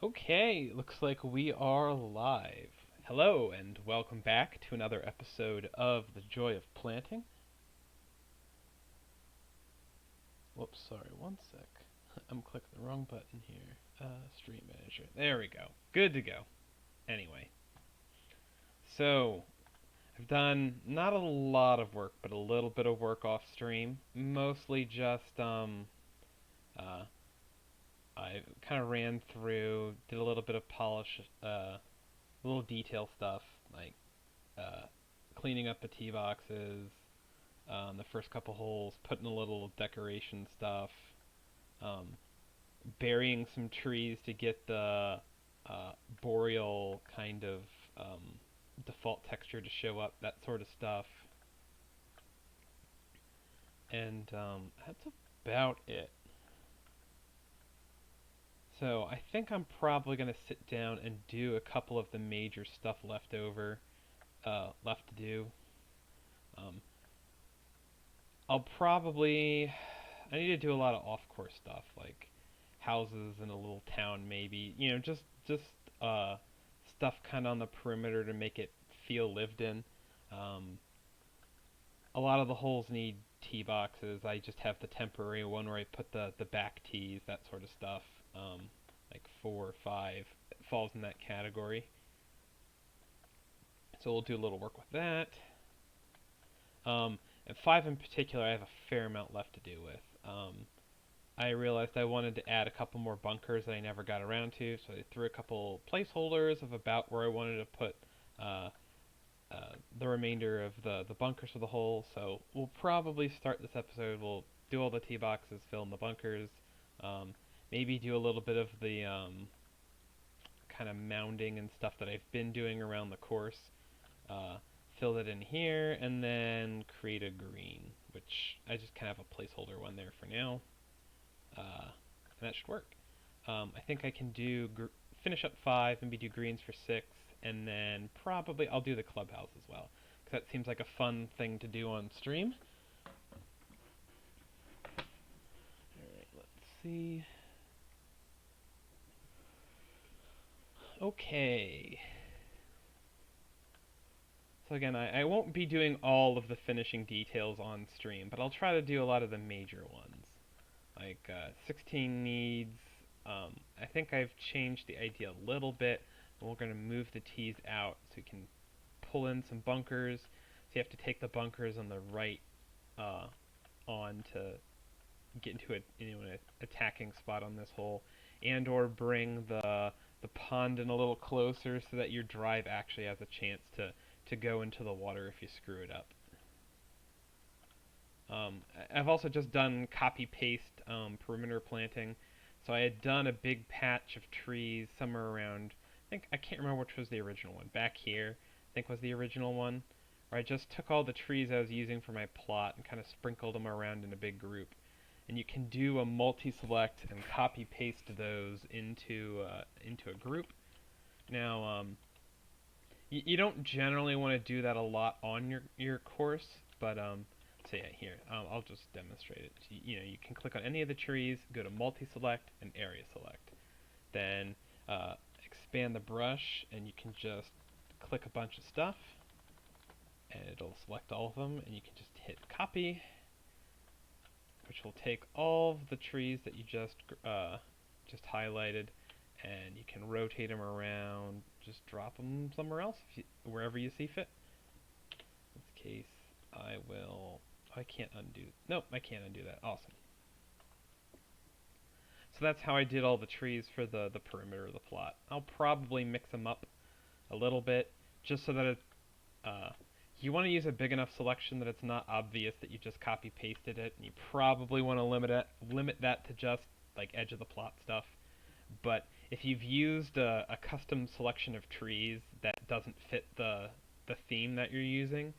Okay, looks like we are live. Hello, and welcome back to another episode of The Joy of Planting. Whoops, sorry, one sec. I'm clicking the wrong button here. Stream Manager. There we go. Good to go. Anyway, so I've done not a lot of work, but a little bit of work off stream. Mostly just, uh, I kind of ran through, did a little bit of polish, little detail stuff, like uh, cleaning up the tee boxes, the first couple holes, putting a little decoration stuff, um, burying some trees to get the boreal kind of um, default texture to show up, that sort of stuff. And that's about it. So I think I'm probably going to sit down and do a couple of the major stuff left to do. Um, I need to do a lot of off-course stuff, like houses in a little town, maybe. Just uh, stuff kind of on the perimeter to make it feel lived in. Um, a lot of the holes need tee boxes. I just have the temporary one where I put the back tees, that sort of stuff. Like 4 or 5 falls in that category. So we'll do a little work with that. And 5 in particular, I have a fair amount left to do with. I realized I wanted to add a couple more bunkers that I never got around to, so I threw a couple placeholders of about where I wanted to put uh, the remainder of the bunkers for the hole. So we'll probably start this episode. We'll do all the tee boxes, fill in the bunkers, um, maybe do a little bit of the kind of mounding and stuff that I've been doing around the course. Uh, Fill it in here, and then create a green, which I just kind of have a placeholder one there for now. And that should work. I think I can finish up 5, maybe do greens for 6, and then probably I'll do the clubhouse as well, because that seems like a fun thing to do on stream. Alright, let's see. Okay. So again, I won't be doing all of the finishing details on stream, but I'll try to do a lot of the major ones. Like 16 needs, I think I've changed the idea a little bit. We're going to move the tees out so we can pull in some bunkers. So you have to take the bunkers on the right uh, on to get into an attacking spot on this hole, and or bring the pond in a little closer so that your drive actually has a chance to go into the water if you screw it up. I've also just done copy paste perimeter planting. So I had done a big patch of trees somewhere around. I can't remember which was the original one. Back here, I think was the original one, where I just took all the trees I was using for my plot and kind of sprinkled them around in a big group. And you can do a multi-select and copy paste those into a group. Now, you don't generally want to do that a lot on your course, but so yeah, here I'll just demonstrate it. So, you can click on any of the trees, go to multi-select and area select, then expand the brush, and you can just click a bunch of stuff, and it'll select all of them, and you can just hit copy, which will take all of the trees that you just highlighted, and you can rotate them around, just drop them somewhere else, wherever you see fit. In this case, I will. I can't undo. Nope, I can't undo that. Awesome. So that's how I did all the trees for the perimeter of the plot. I'll probably mix them up a little bit, just so that you want to use a big enough selection that it's not obvious that you just copy pasted it, and you probably want to limit that to just like edge of the plot stuff. But if you've used a custom selection of trees that doesn't fit the theme that you're using,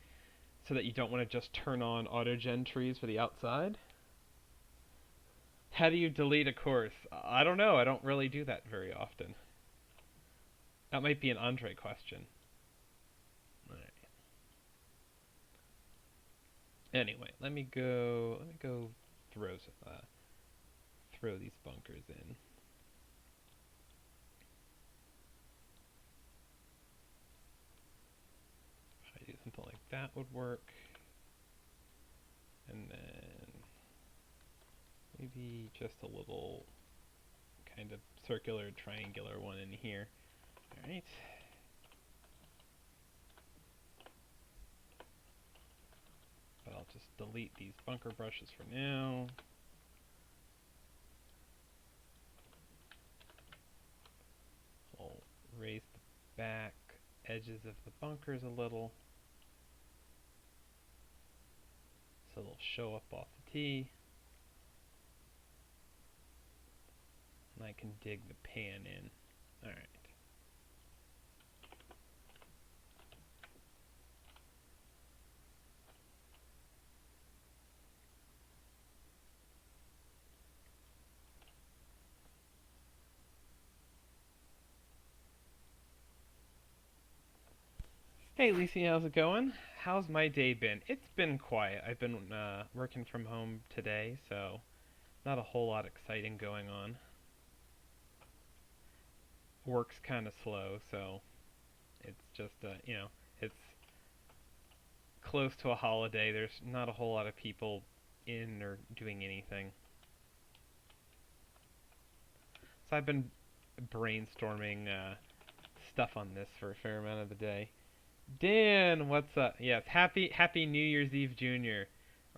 so that you don't want to just turn on auto-gen trees for the outside, how do you delete a course? I don't know. I don't really do that very often. That might be an Andre question. Alright. Anyway, let me go throw these bunkers in. that would work. And then maybe just a little kind of circular, triangular one in here. Alright. But I'll just delete these bunker brushes for now. We'll raise the back edges of the bunkers a little so they'll show up off the tee. And I can dig the pan in. Alright. Hey Lisi, how's it going? How's my day been? It's been quiet. I've been working from home today, so not a whole lot exciting going on. Work's kind of slow, so it's just, it's close to a holiday. There's not a whole lot of people in or doing anything. So I've been brainstorming stuff on this for a fair amount of the day. Dan, what's up? Yes, happy New Year's Eve Junior,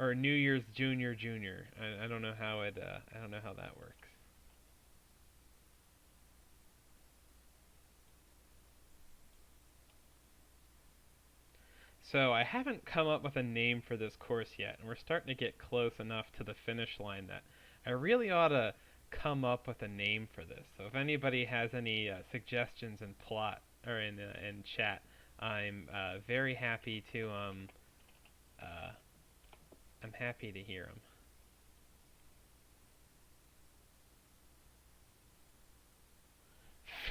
or New Year's Junior Junior. I don't know how I don't know how that works. So I haven't come up with a name for this course yet, and we're starting to get close enough to the finish line that I really ought to come up with a name for this. So if anybody has any suggestions in plot or in chat, I'm very happy to uh, I'm happy to hear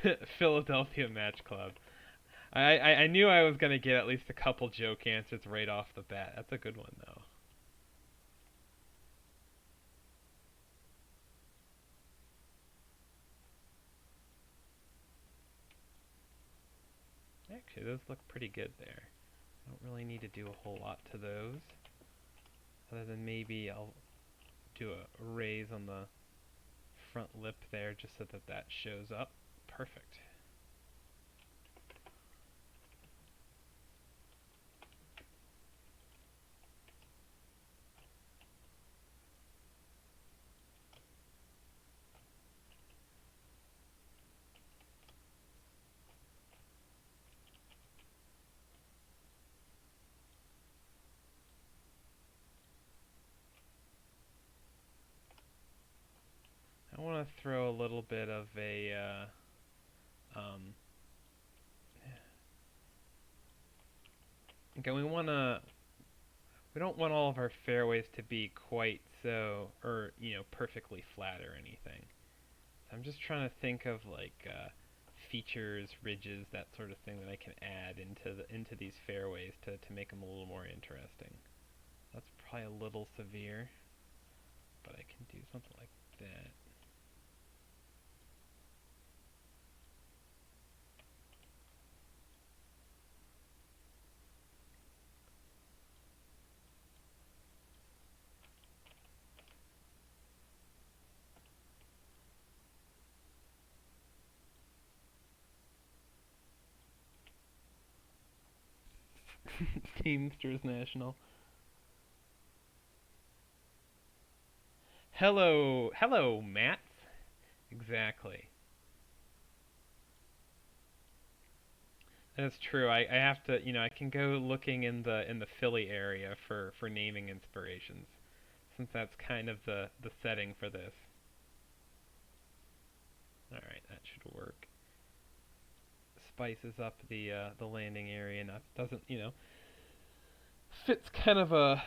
them. Philadelphia Match Club. I knew I was gonna get at least a couple joke answers right off the bat. That's a good one though. Actually, those look pretty good there. I don't really need to do a whole lot to those, other than maybe I'll do a raise on the front lip there just so that that shows up. Perfect. I want to throw a little bit of a okay, we don't want all of our fairways to be quite so, or perfectly flat or anything. So I'm just trying to think of like features, ridges, that sort of thing that I can add into these fairways to make them a little more interesting. That's probably a little severe, but I can do something like that. Teamsters National. Hello, Matt. Exactly. That's true. I have to, I can go looking in the Philly area for naming inspirations, since that's kind of the setting for this. All right, that should work. Spices up the landing area enough. Doesn't, fits kind of a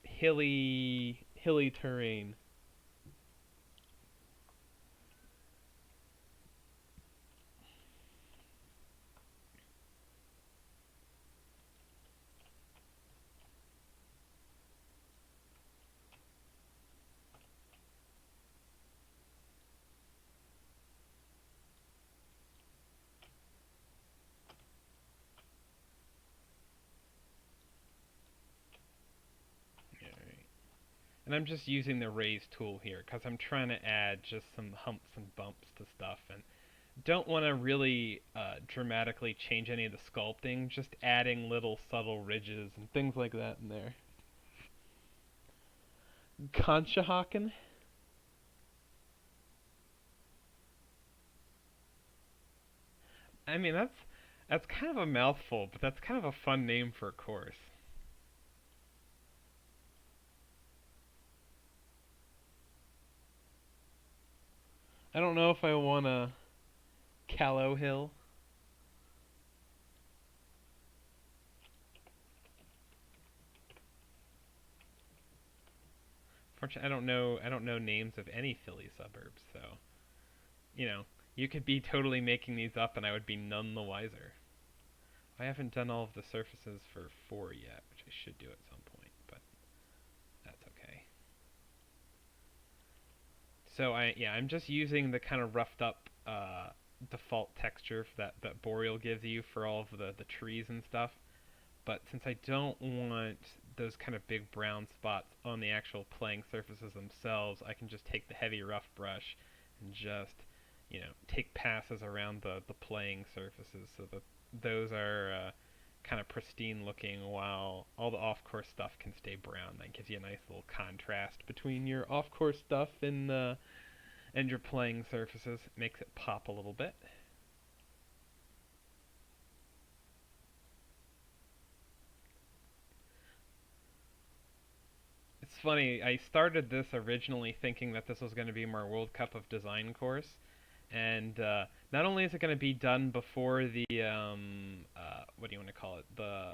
hilly terrain. And I'm just using the raise tool here because I'm trying to add just some humps and bumps to stuff, and don't want to really dramatically change any of the sculpting, just adding little subtle ridges and things like that in there. Conshohocken? I mean, that's kind of a mouthful, but that's kind of a fun name for a course. I don't know if I want a Callow Hill. Fortunately, I don't know names of any Philly suburbs, so you know, you could be totally making these up, and I would be none the wiser. I haven't done all of the surfaces for 4 yet, which I should do at some point, but that's okay. So I'm just using the kind of roughed up default texture that Boreal gives you for all of the trees and stuff. But since I don't want those kind of big brown spots on the actual playing surfaces themselves, I can just take the heavy rough brush and just, take passes around the playing surfaces so that those are kind of pristine looking while all the off-course stuff can stay brown. That gives you a nice little contrast between your off-course stuff and your playing surfaces. It makes it pop a little bit. It's funny, I started this originally thinking that this was going to be my World Cup of Design course, and not only is it going to be done before the what do you want to call it, the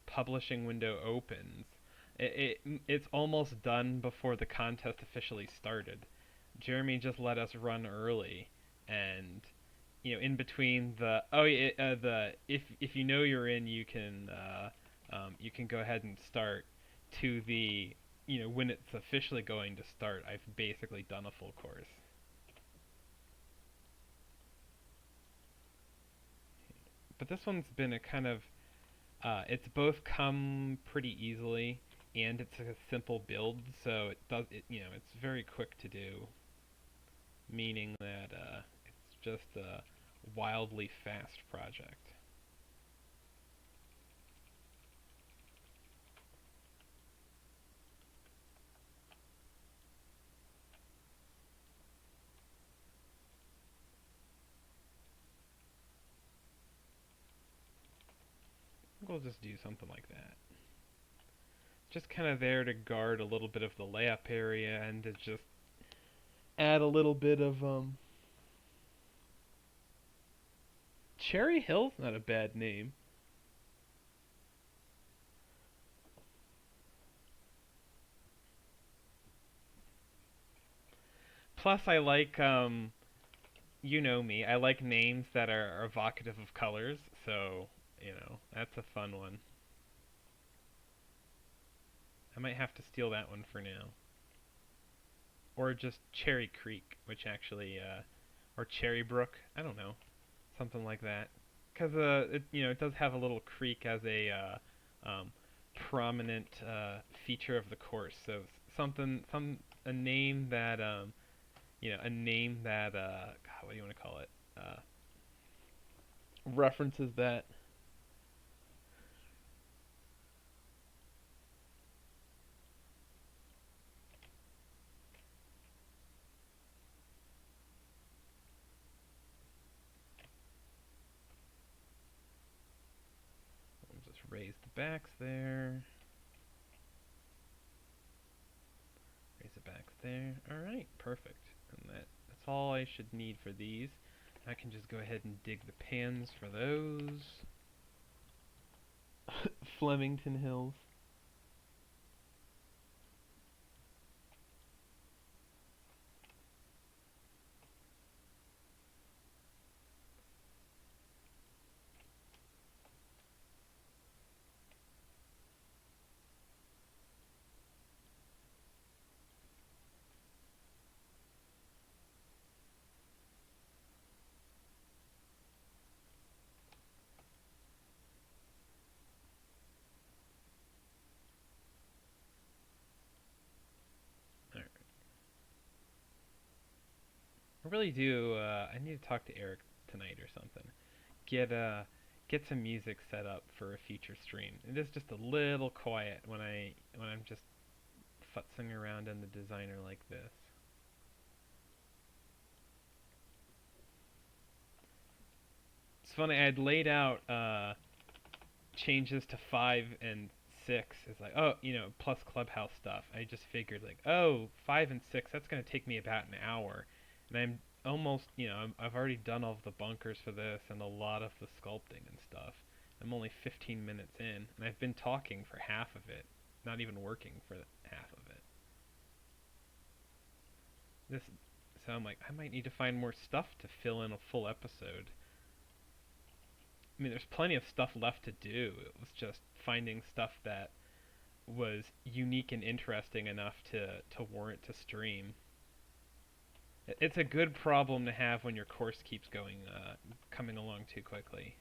publishing window opens, it's almost done before the contest officially started. Jeremy just let us run early, and in between the the if you know you're in, you can go ahead and start, to the when it's officially going to start, I've basically done a full course. But this one's been a kind of it's both come pretty easily, and it's a simple build, so it's very quick to do, meaning that it's just a wildly fast project. We'll just do something like that. Just kind of there to guard a little bit of the layup area and to just add a little bit of Cherry Hill's not a bad name. Plus, I like you know me. I like names that are evocative of colors, so that's a fun one. I might have to steal that one for now, or just Cherry Creek, which actually, or Cherry Brook. I don't know, something like that, because it does have a little creek as a prominent feature of the course. So something, a name that a name that God, what do you want to call it? References that. We'll just raise the backs there. Raise the backs there. All right, perfect. And that's all I should need for these. I can just go ahead and dig the pans for those. Flemington Hills. I really do. I need to talk to Eric tonight or something. Get get some music set up for a future stream. It is just a little quiet when I'm just futzing around in the designer like this. It's funny. I'd laid out changes to 5 and 6 is like, oh, plus clubhouse stuff. I just figured like, oh, 5 and 6, that's gonna take me about an hour, and I'm almost, I've already done all of the bunkers for this and a lot of the sculpting and stuff. I'm only 15 minutes in, and I've been talking for half of it, not even working for half of it. This, so I'm like, I might need to find more stuff to fill in a full episode. I mean, there's plenty of stuff left to do. It was just finding stuff that was unique and interesting enough to warrant to stream. It's a good problem to have when your course keeps coming along too quickly.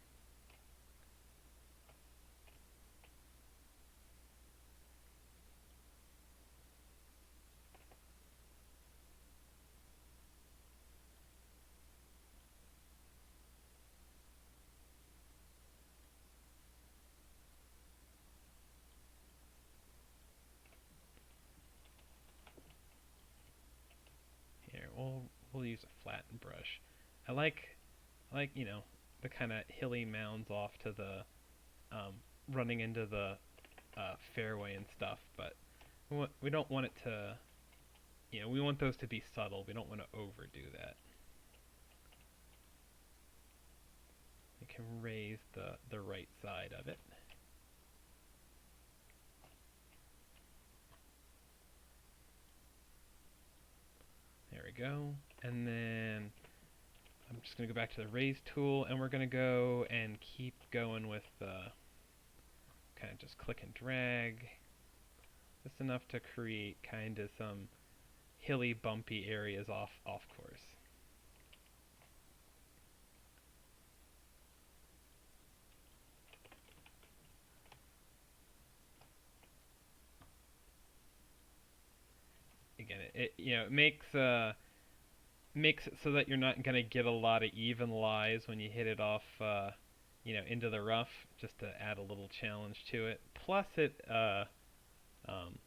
Here, we'll use a flattened brush. I like the kind of hilly mounds off to the um, running into the fairway and stuff, but we don't want it to. We want those to be subtle. We don't want to overdo that. We can raise the right side of it. There we go. And then I'm just going to go back to the raise tool, and we're going to go and keep going with the kind of just click and drag. Just enough to create kind of some hilly, bumpy areas off course. Again, it makes it so that you're not gonna get a lot of even lies when you hit it off, into the rough, just to add a little challenge to it. Plus, um,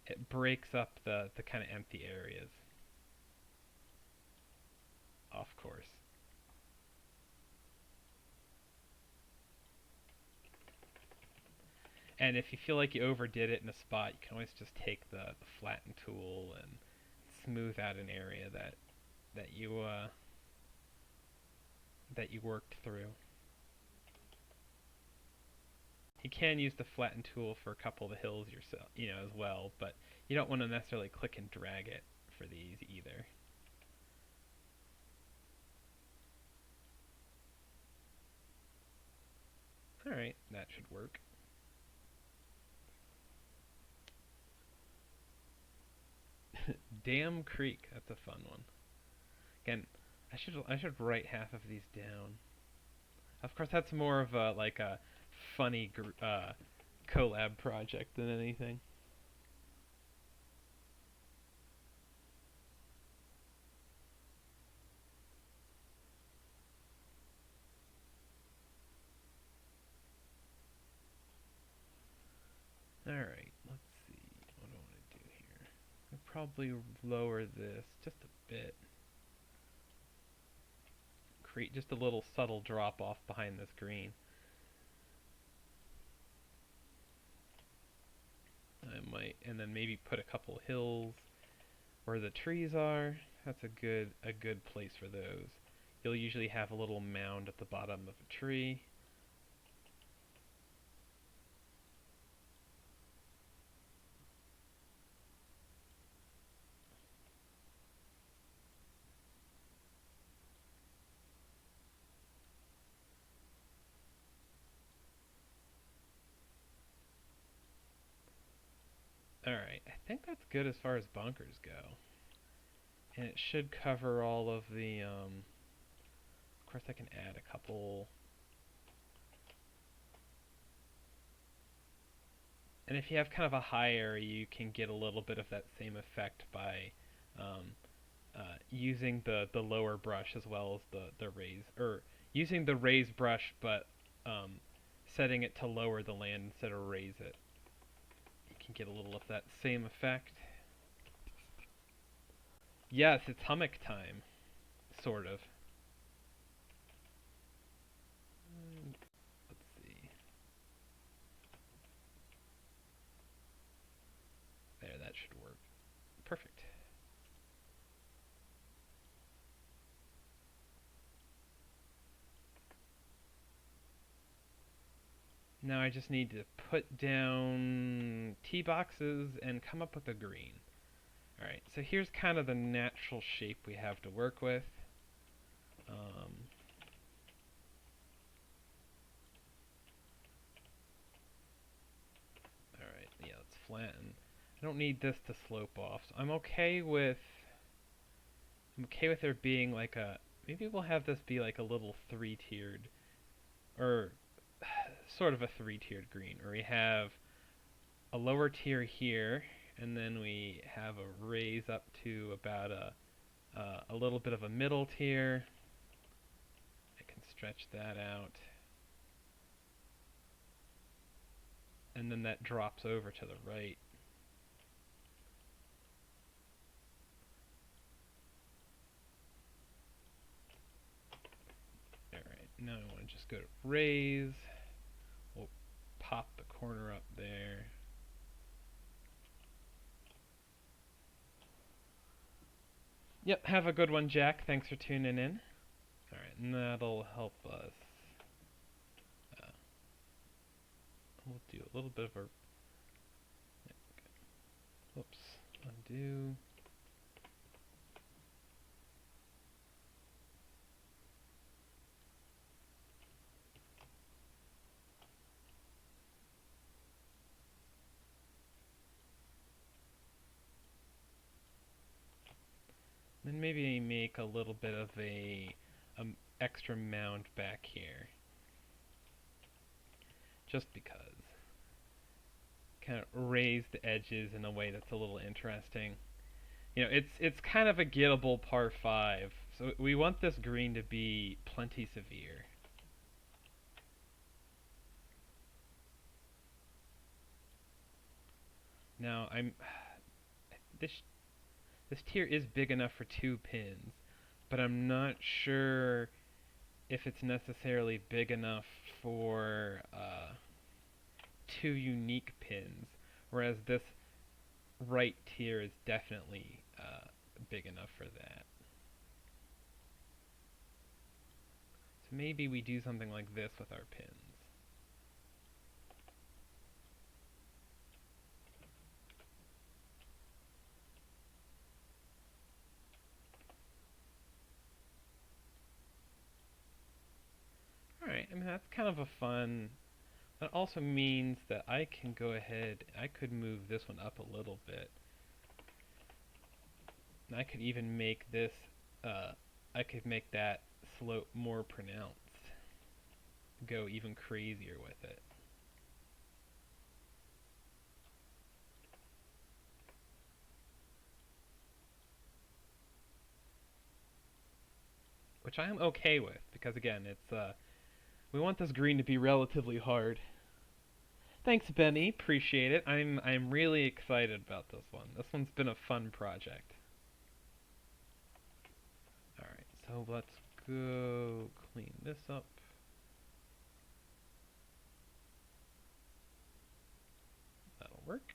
it breaks up the kind of empty areas off course. And if you feel like you overdid it in a spot, you can always just take the flatten tool and smooth out an area that you that you worked through. You can use the flatten tool for a couple of the hills yourself, as well, but you don't want to necessarily click and drag it for these either. Alright, that should work. Dam Creek, that's a fun one. Again, I should write half of these down. Of course, that's more of a funny collab project than anything. Alright, let's see. What do I want to do here? I'll probably lower this just a bit. Create just a little subtle drop off behind this green. I might, and then maybe put a couple hills where the trees are. That's a good place for those. You'll usually have a little mound at the bottom of a tree. Alright, I think that's good as far as bunkers go. And it should cover all of the, of course I can add a couple. And if you have kind of a high area, you can get a little bit of that same effect by um, using the lower brush as well as the raise, or using the raise brush, but setting it to lower the land instead of raise it. You can get a little of that same effect. Yes, it's hummock time, sort of. Let's see. There, that should work. Perfect. Now I just need to put down tee boxes and come up with a green. Alright, so here's kind of the natural shape we have to work with. Alright, yeah, let's flatten. I don't need this to slope off, so I'm okay with there being like a, maybe we'll have this be like a little three-tiered, or sort of a three-tiered green, where we have a lower tier here, and then we have a raise up to about a little bit of a middle tier. I can stretch that out. And then that drops over to the right. Alright, now I want to just go to raise. We'll pop the corner up there. Yep, have a good one, Jack. Thanks for tuning in. Alright, and that'll help us. We'll do a little bit of a... Whoops, undo. Then maybe make a little bit of a extra mound back here. Just because. Kind of raise the edges in a way that's a little interesting. You know, it's kind of a gettable par 5, so we want this green to be plenty severe. Now this tier is big enough for 2 pins, but I'm not sure if it's necessarily big enough for 2 unique pins, whereas this right tier is definitely big enough for that. So maybe we do something like this with our pins. Alright, I mean that's kind of a fun... That also means that I can go ahead, I could move this one up a little bit. And I could even make this, I could make that slope more pronounced. Go even crazier with it. Which I am okay with, because again, it's, we want this green to be relatively hard. Thanks, Benny. Appreciate it. I'm really excited about this one. This one's been a fun project. Alright, so let's go clean this up. That'll work.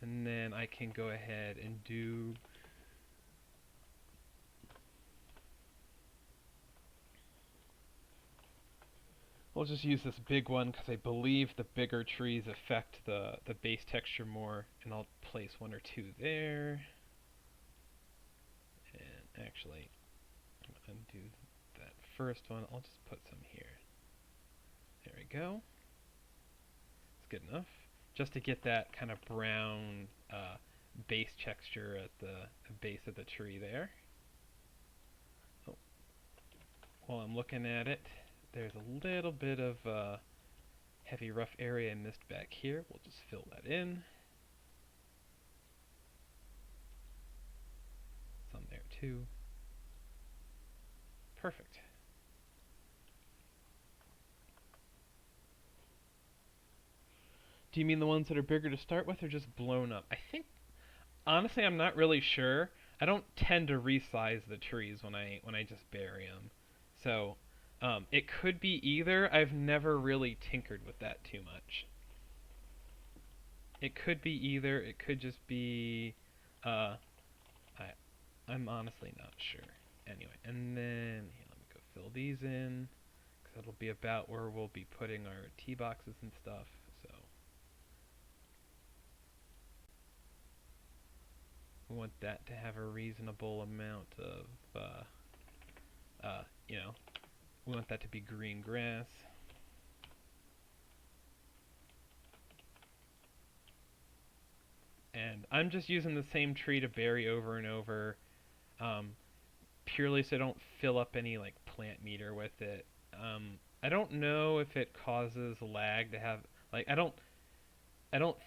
And then I can go ahead and do... We'll just use this big one because I believe the bigger trees affect the base texture more, and I'll place 1 or 2 there. And actually, I'm going to undo that first one. I'll just put some here. There we go. It's good enough. Just to get that kind of brown base texture at the base of the tree there. Oh. While I'm looking at it, there's a little bit of heavy rough area I missed back here. We'll just fill that in. 2. Perfect. Do you mean the ones that are bigger to start with, or just blown up? I think, honestly, I'm not really sure. I don't tend to resize the trees when I just bury them. So, it could be either. I've never really tinkered with that too much. It could be either. It could just be, uh, I, I'm honestly not sure. Anyway, and then here, let me go fill these in, because that'll be about where we'll be putting our tee boxes and stuff. So we want that to have a reasonable amount of, you know, we want that to be green grass. And I'm just using the same tree to bury over and over, um, purely so I don't fill up any like plant meter with it. I don't know if it causes lag to have like I don't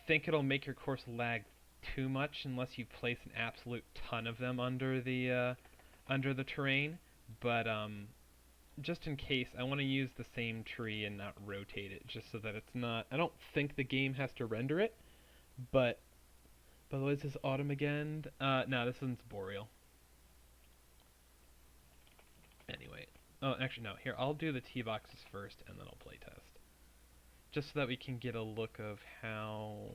think it'll make your course lag too much unless you place an absolute ton of them under the terrain. But just in case, I want to use the same tree and not rotate it, just so that it's not. I don't think the game has to render it, but. By the way, is this autumn again? No, this one's boreal. Anyway. Oh, actually, no. Here, I'll do the tee boxes first, and then I'll play test. Just so that we can get a look of how.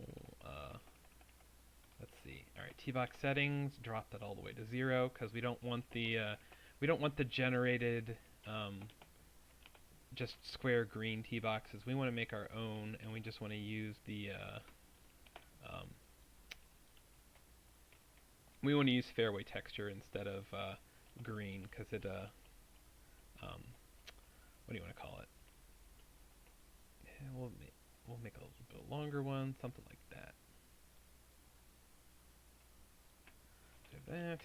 Let's see. All right, tee box settings. Drop that all the way to 0 because we don't want the generated just square green tee boxes. We want to make our own, and we just want to use the um, we want to use fairway texture instead of green because it what do you want to call it? Yeah, we'll make a little bit longer one, something like that. Do that.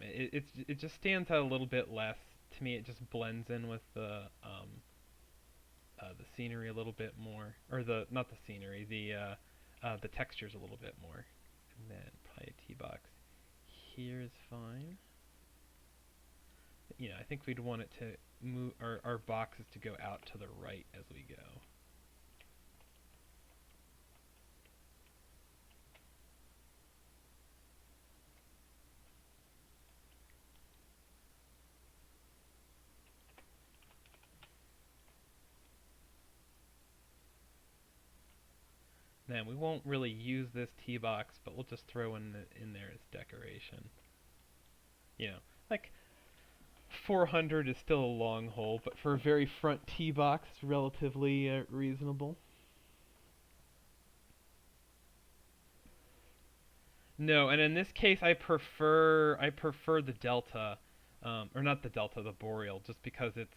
It just stands out a little bit less to me. It just blends in with the scenery a little bit more, or the not the scenery, the textures a little bit more. And then probably a tee box here is fine. I think we'd want it to move our boxes to go out to the right as we go. Then we won't really use this tee box, but we'll just throw in there as decoration. Like 400 is still a long hole, but for a very front tee box, it's relatively reasonable. No, and in this case, I prefer the Delta, or not the Delta, the Boreal, just because it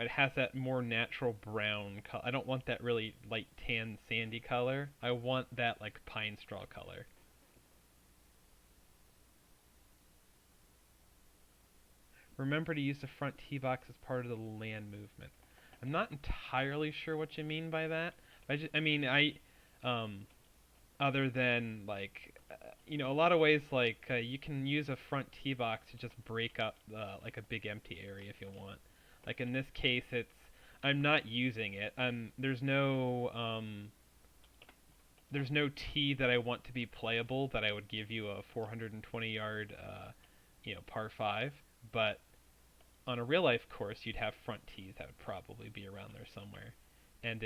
has that more natural brown color. I don't want that really light tan sandy color. I want that like pine straw color. Remember to use the front tee box as part of the land movement. I'm not entirely sure what you mean by that. Um, other than like, a lot of ways like you can use a front tee box to just break up like a big empty area if you want. Like in this case, I'm not using it. There's no tee that I want to be playable that I would give you a 420 yard par 5, but on a real life course, you'd have front tees that would probably be around there somewhere. And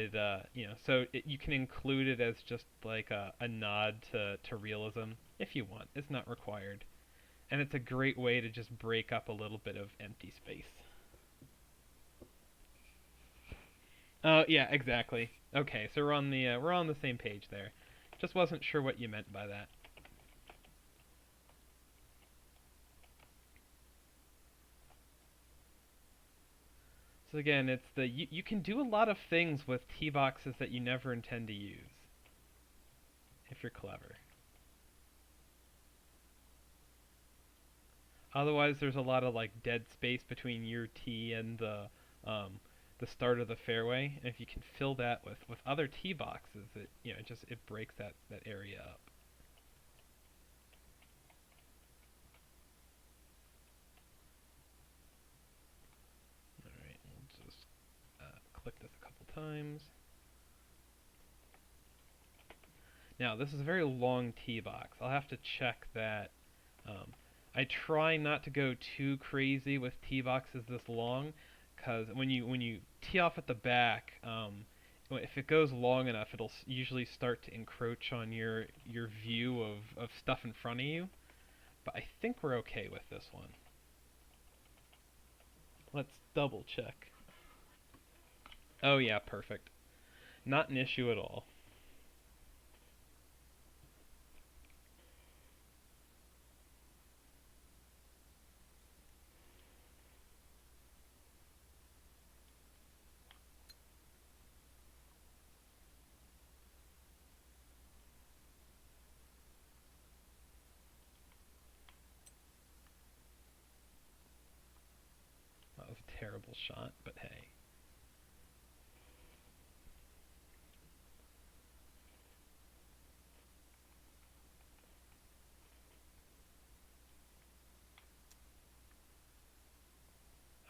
you can include it as just like a nod to realism if you want. It's not required. And it's a great way to just break up a little bit of empty space. Oh, yeah, exactly. Okay, so we're on the same page there. Just wasn't sure what you meant by that. So again, it's you can do a lot of things with tee boxes that you never intend to use if you're clever. Otherwise, there's a lot of like dead space between your tee and the start of the fairway. And if you can fill that with other tee boxes, it breaks that area up. sometimes. Now, this is a very long tee box. I'll have to check that. Um, I try not to go too crazy with tee boxes this long, because when you tee off at the back, if it goes long enough, it'll usually start to encroach on your view of stuff in front of you. But I think we're okay with this one. Let's double check. Oh yeah, perfect. Not an issue at all. That was a terrible shot, but hey.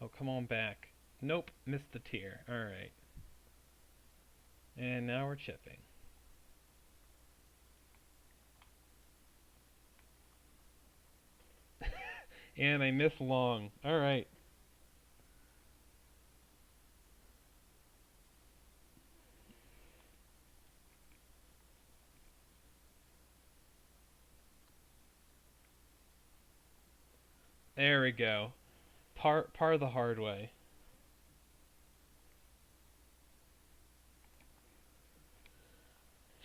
Oh, come on back. Nope, missed the tier. Alright. And now we're chipping. And I miss long. Alright. There we go. Par the hard way.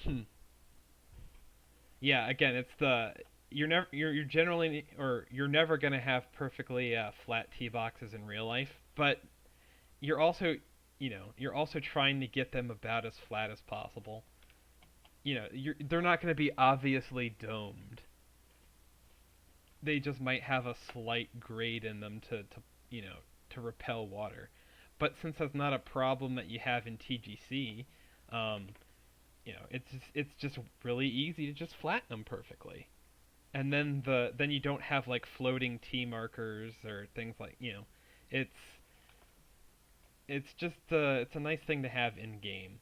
Hmm. Yeah, again, it's the you're generally or you're never gonna have perfectly flat tee boxes in real life, but you're also you're also trying to get them about as flat as possible. They're not gonna be obviously domed. They just might have a slight grade in them to repel water. But since that's not a problem that you have in TGC, um, it's just really easy to just flatten them perfectly. And then you don't have like floating T markers or things like it's it's a nice thing to have in game.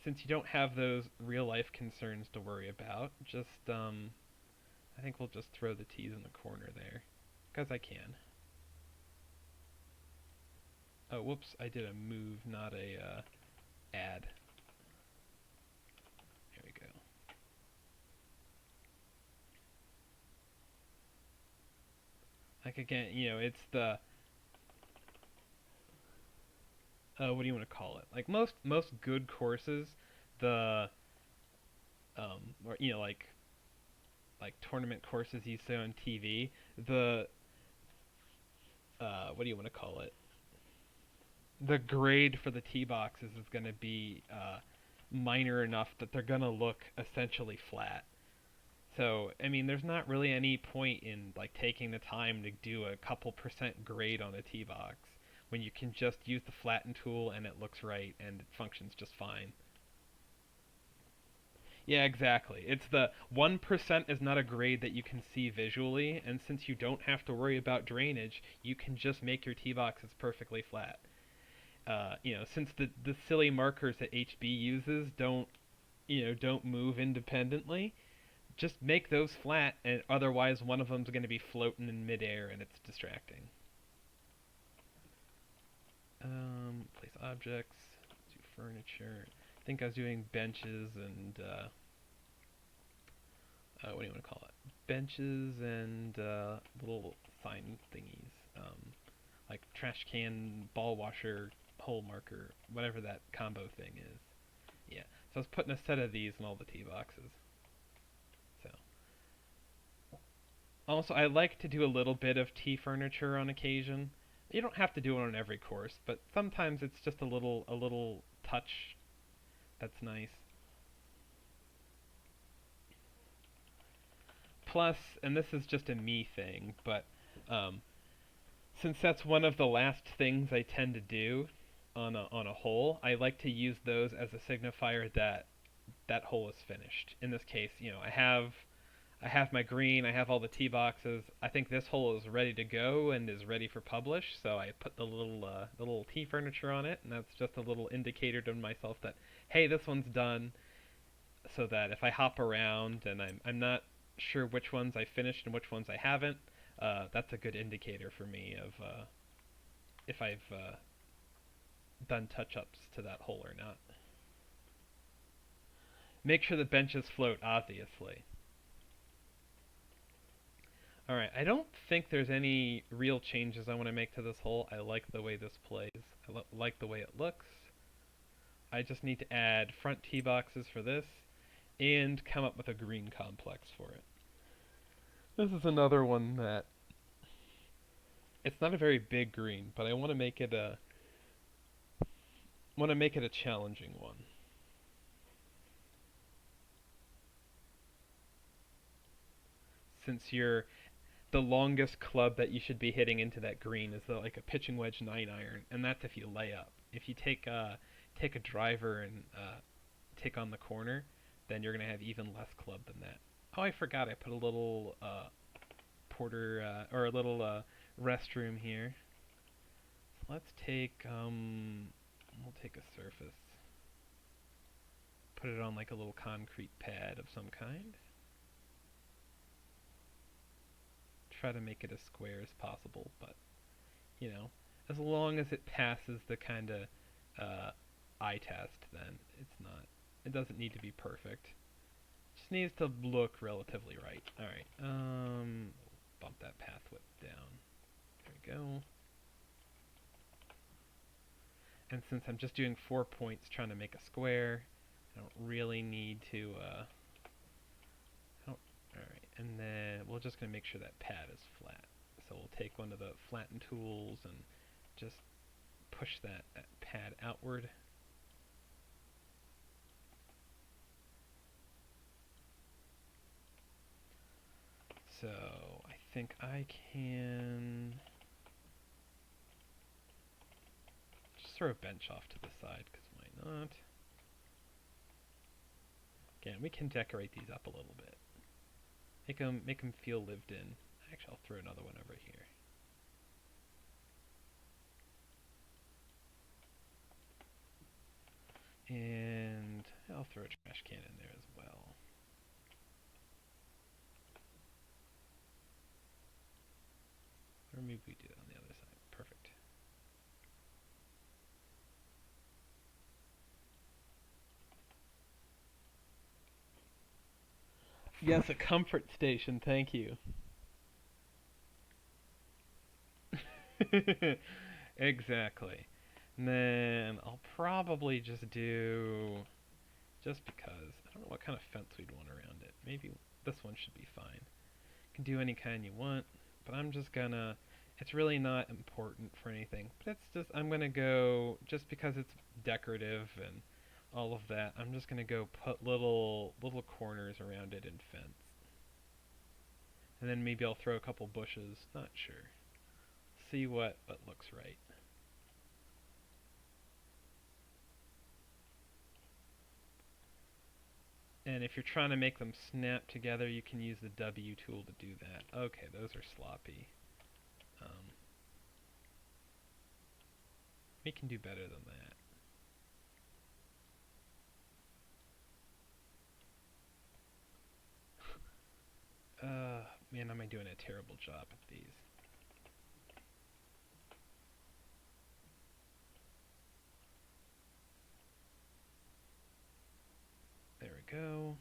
Since you don't have those real life concerns to worry about, just I think we'll just throw the T's in the corner there, because I can. Oh, whoops! I did a move, not a add. There we go. Like again, it's the what do you want to call it? Like most good courses, the or like tournament courses you see on TV, the what do you want to call it? The grade for the tee boxes is going to be minor enough that they're going to look essentially flat. So, I mean, there's not really any point in like taking the time to do a couple percent grade on a tee box when you can just use the flatten tool and it looks right and it functions just fine. Yeah, exactly. It's the 1% is not a grade that you can see visually, and since you don't have to worry about drainage, you can just make your tee boxes perfectly flat. Since the silly markers that HB uses don't move independently, just make those flat, and otherwise one of them's going to be floating in midair, and it's distracting. Place objects, do furniture. I think I was doing benches and what do you want to call it? Benches and little sign thingies, like trash can, ball washer, hole marker, whatever that combo thing is. Yeah. So I was putting a set of these in all the tee boxes. So also, I like to do a little bit of tea furniture on occasion. You don't have to do it on every course, but sometimes it's just a little touch that's nice. Plus, and this is just a me thing, but um, since that's one of the last things I tend to do on a hole, I like to use those as a signifier that that hole is finished. In this case, I have my green, I have all the tee boxes. I think this hole is ready to go and is ready for publish, so I put the little tee furniture on it, and that's just a little indicator to myself that hey, this one's done, so that if I hop around and I'm not sure which ones I finished and which ones I haven't, that's a good indicator for me of if I've done touch-ups to that hole or not. Make sure the benches float, obviously. Alright, I don't think there's any real changes I want to make to this hole. I like the way this plays. I like the way it looks. I just need to add front tee boxes for this and come up with a green complex for it. This is another one that it's not a very big green, but I want to make it a challenging one. Since the longest club that you should be hitting into that green is like a pitching wedge 9-iron, and that's if you lay up. If you take a driver and take on the corner, then you're gonna have even less club than that. Oh, I forgot I put a little porter or a little restroom here. So let's take we'll take a surface, put it on like a little concrete pad of some kind. Try to make it as square as possible, but you know, as long as it passes the kind of eye test, then it's not. It doesn't need to be perfect. It just needs to look relatively right. All right. Bump that path width down. There we go. And since I'm just doing 4 points trying to make a square, I don't really need to. All right, and then we're just gonna make sure that pad is flat. So we'll take one of the flatten tools and just push that pad outward. So I think I can just throw a bench off to the side, because why not? Again, we can decorate these up a little bit. Make them feel lived in. Actually, I'll throw another one over here. And I'll throw a trash can in there as well. Or maybe we do it on the other side. Perfect. Yes, a comfort station, thank you. Exactly. And then I'll probably just do, just because, I don't know what kind of fence we'd want around it. Maybe this one should be fine. You can do any kind you want, but I'm just gonna, it's really not important for anything. But it's just, I'm gonna go, just because it's decorative and all of that, I'm just gonna go put little corners around it in fence. And then maybe I'll throw a couple bushes, not sure. See what looks right. And if you're trying to make them snap together, you can use the W tool to do that. Okay, those are sloppy. We can do better than that. Man, am I doing a terrible job at these. There we go.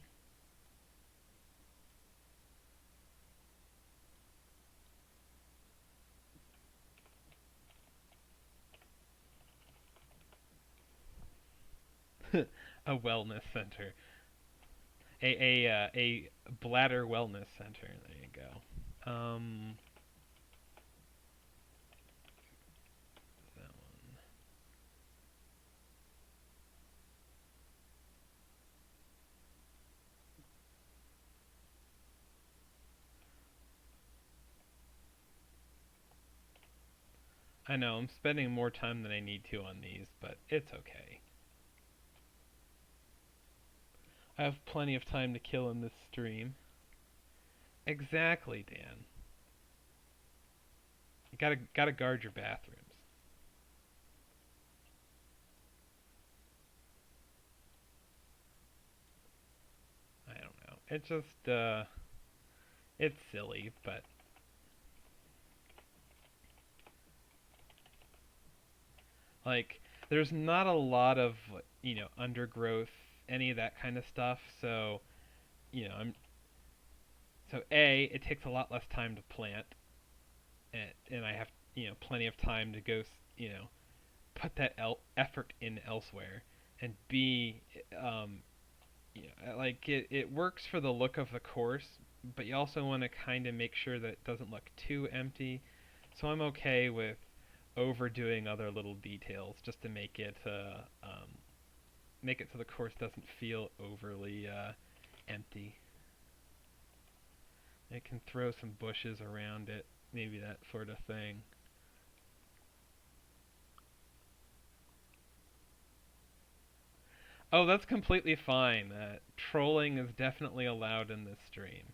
A wellness center. A bladder wellness center. There you go. That one. I know, I'm spending more time than I need to on these, but it's okay. I have plenty of time to kill in this stream. Exactly, Dan. You gotta guard your bathrooms. I don't know. It just it's silly, but like there's not a lot of undergrowth, any of that kind of stuff. So I'm so a it takes a lot less time to plant, and I have plenty of time to go put that effort in elsewhere, and b like it works for the look of the course, but you also want to kind of make sure that it doesn't look too empty. So I'm okay with overdoing other little details just to make it so the course doesn't feel overly empty. I can throw some bushes around it, maybe that sort of thing. Oh, that's completely fine. Trolling is definitely allowed in this stream.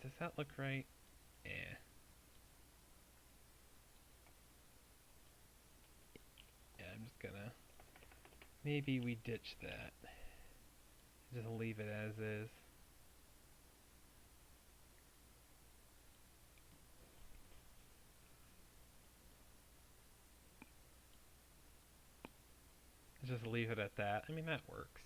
Does that look right? Eh. Yeah, I'm just gonna. Maybe we ditch that. Just leave it as is. Just leave it at that. I mean, that works.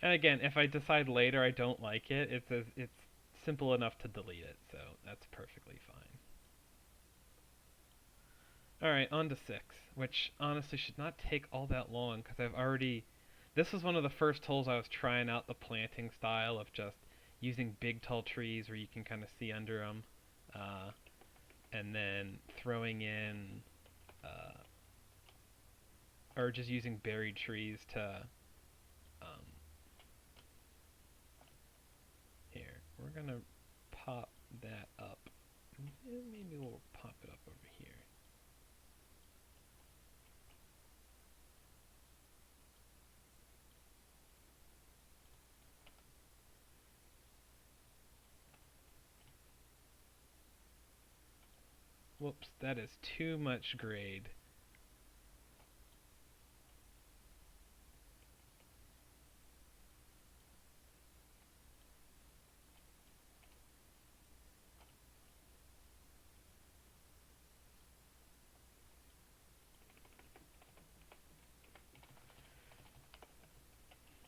And again, if I decide later I don't like it, it's simple enough to delete it, so that's perfectly fine. All right, on to 6, which honestly should not take all that long because I've already. This was one of the first holes I was trying out the planting style of just using big tall trees where you can kind of see under them, uh, and then throwing in, uh, or just using buried trees to. Um, Here, we're gonna pop that up. Maybe we'll pop it up over here. Whoops, that is too much grade.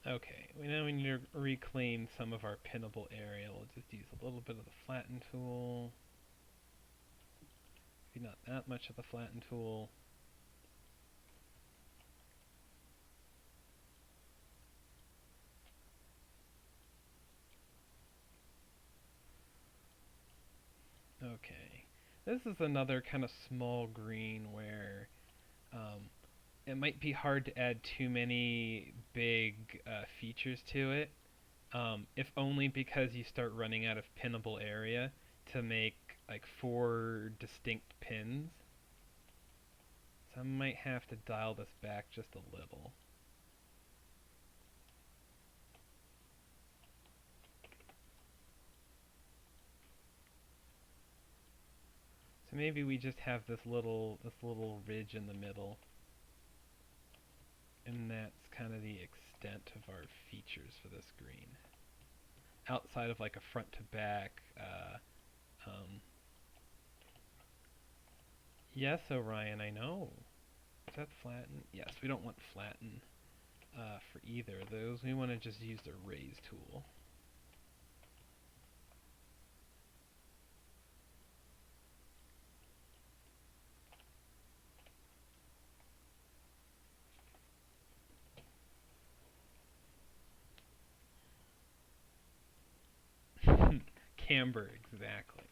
Okay, now we need to reclaim some of our pinnable area. We'll just use a little bit of the flatten tool. Maybe not that much of the flatten tool. Okay, this is another kind of small green where it might be hard to add too many big features to it, if only because you start running out of pinnable area to make like 4 distinct pins. So I might have to dial this back just a little. So maybe we just have this little ridge in the middle, and that's kind of the extent of our features for this green. Outside of like a front to back. Yes, Orion, I know. Is that flatten? Yes, we don't want flatten for either of those. We want to just use the raise tool. Camber, exactly.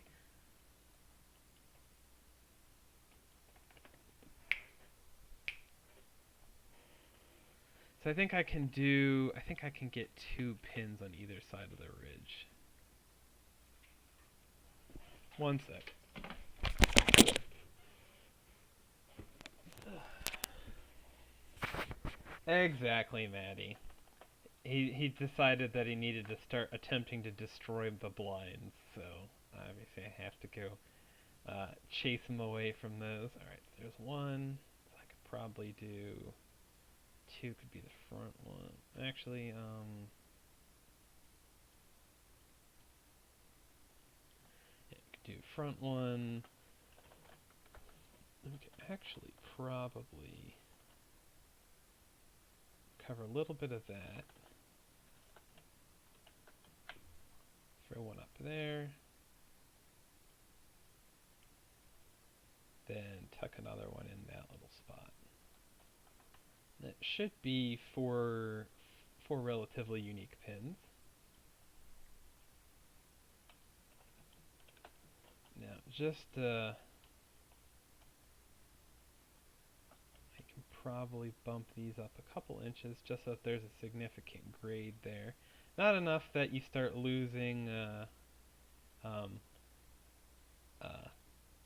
So I think I can get 2 pins on either side of the ridge. One sec. Exactly, Maddie. He decided that he needed to start attempting to destroy the blinds, so obviously I have to go chase him away from those. Alright, so there's one. So I could probably do 2 could be the front one. Actually, yeah, I could do front one. We could actually probably cover a little bit of that. Throw one up there. Then tuck another one in that little spot. That should be four relatively unique pins. Now, just I can probably bump these up a couple inches just so that there's a significant grade there. Not enough that you start losing,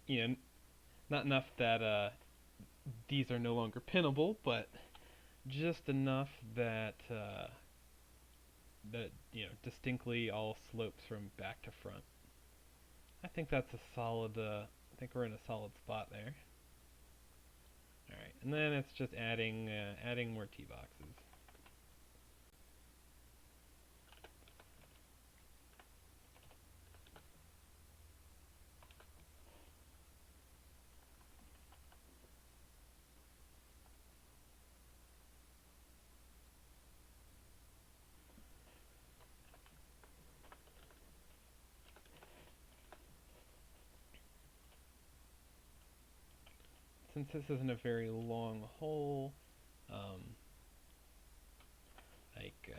you know, not enough that these are no longer pinnable, but just enough that distinctly all slopes from back to front. I think that's a solid. I think we're in a solid spot there. All right, and then it's just adding more tee boxes. Since this isn't a very long hole, um, like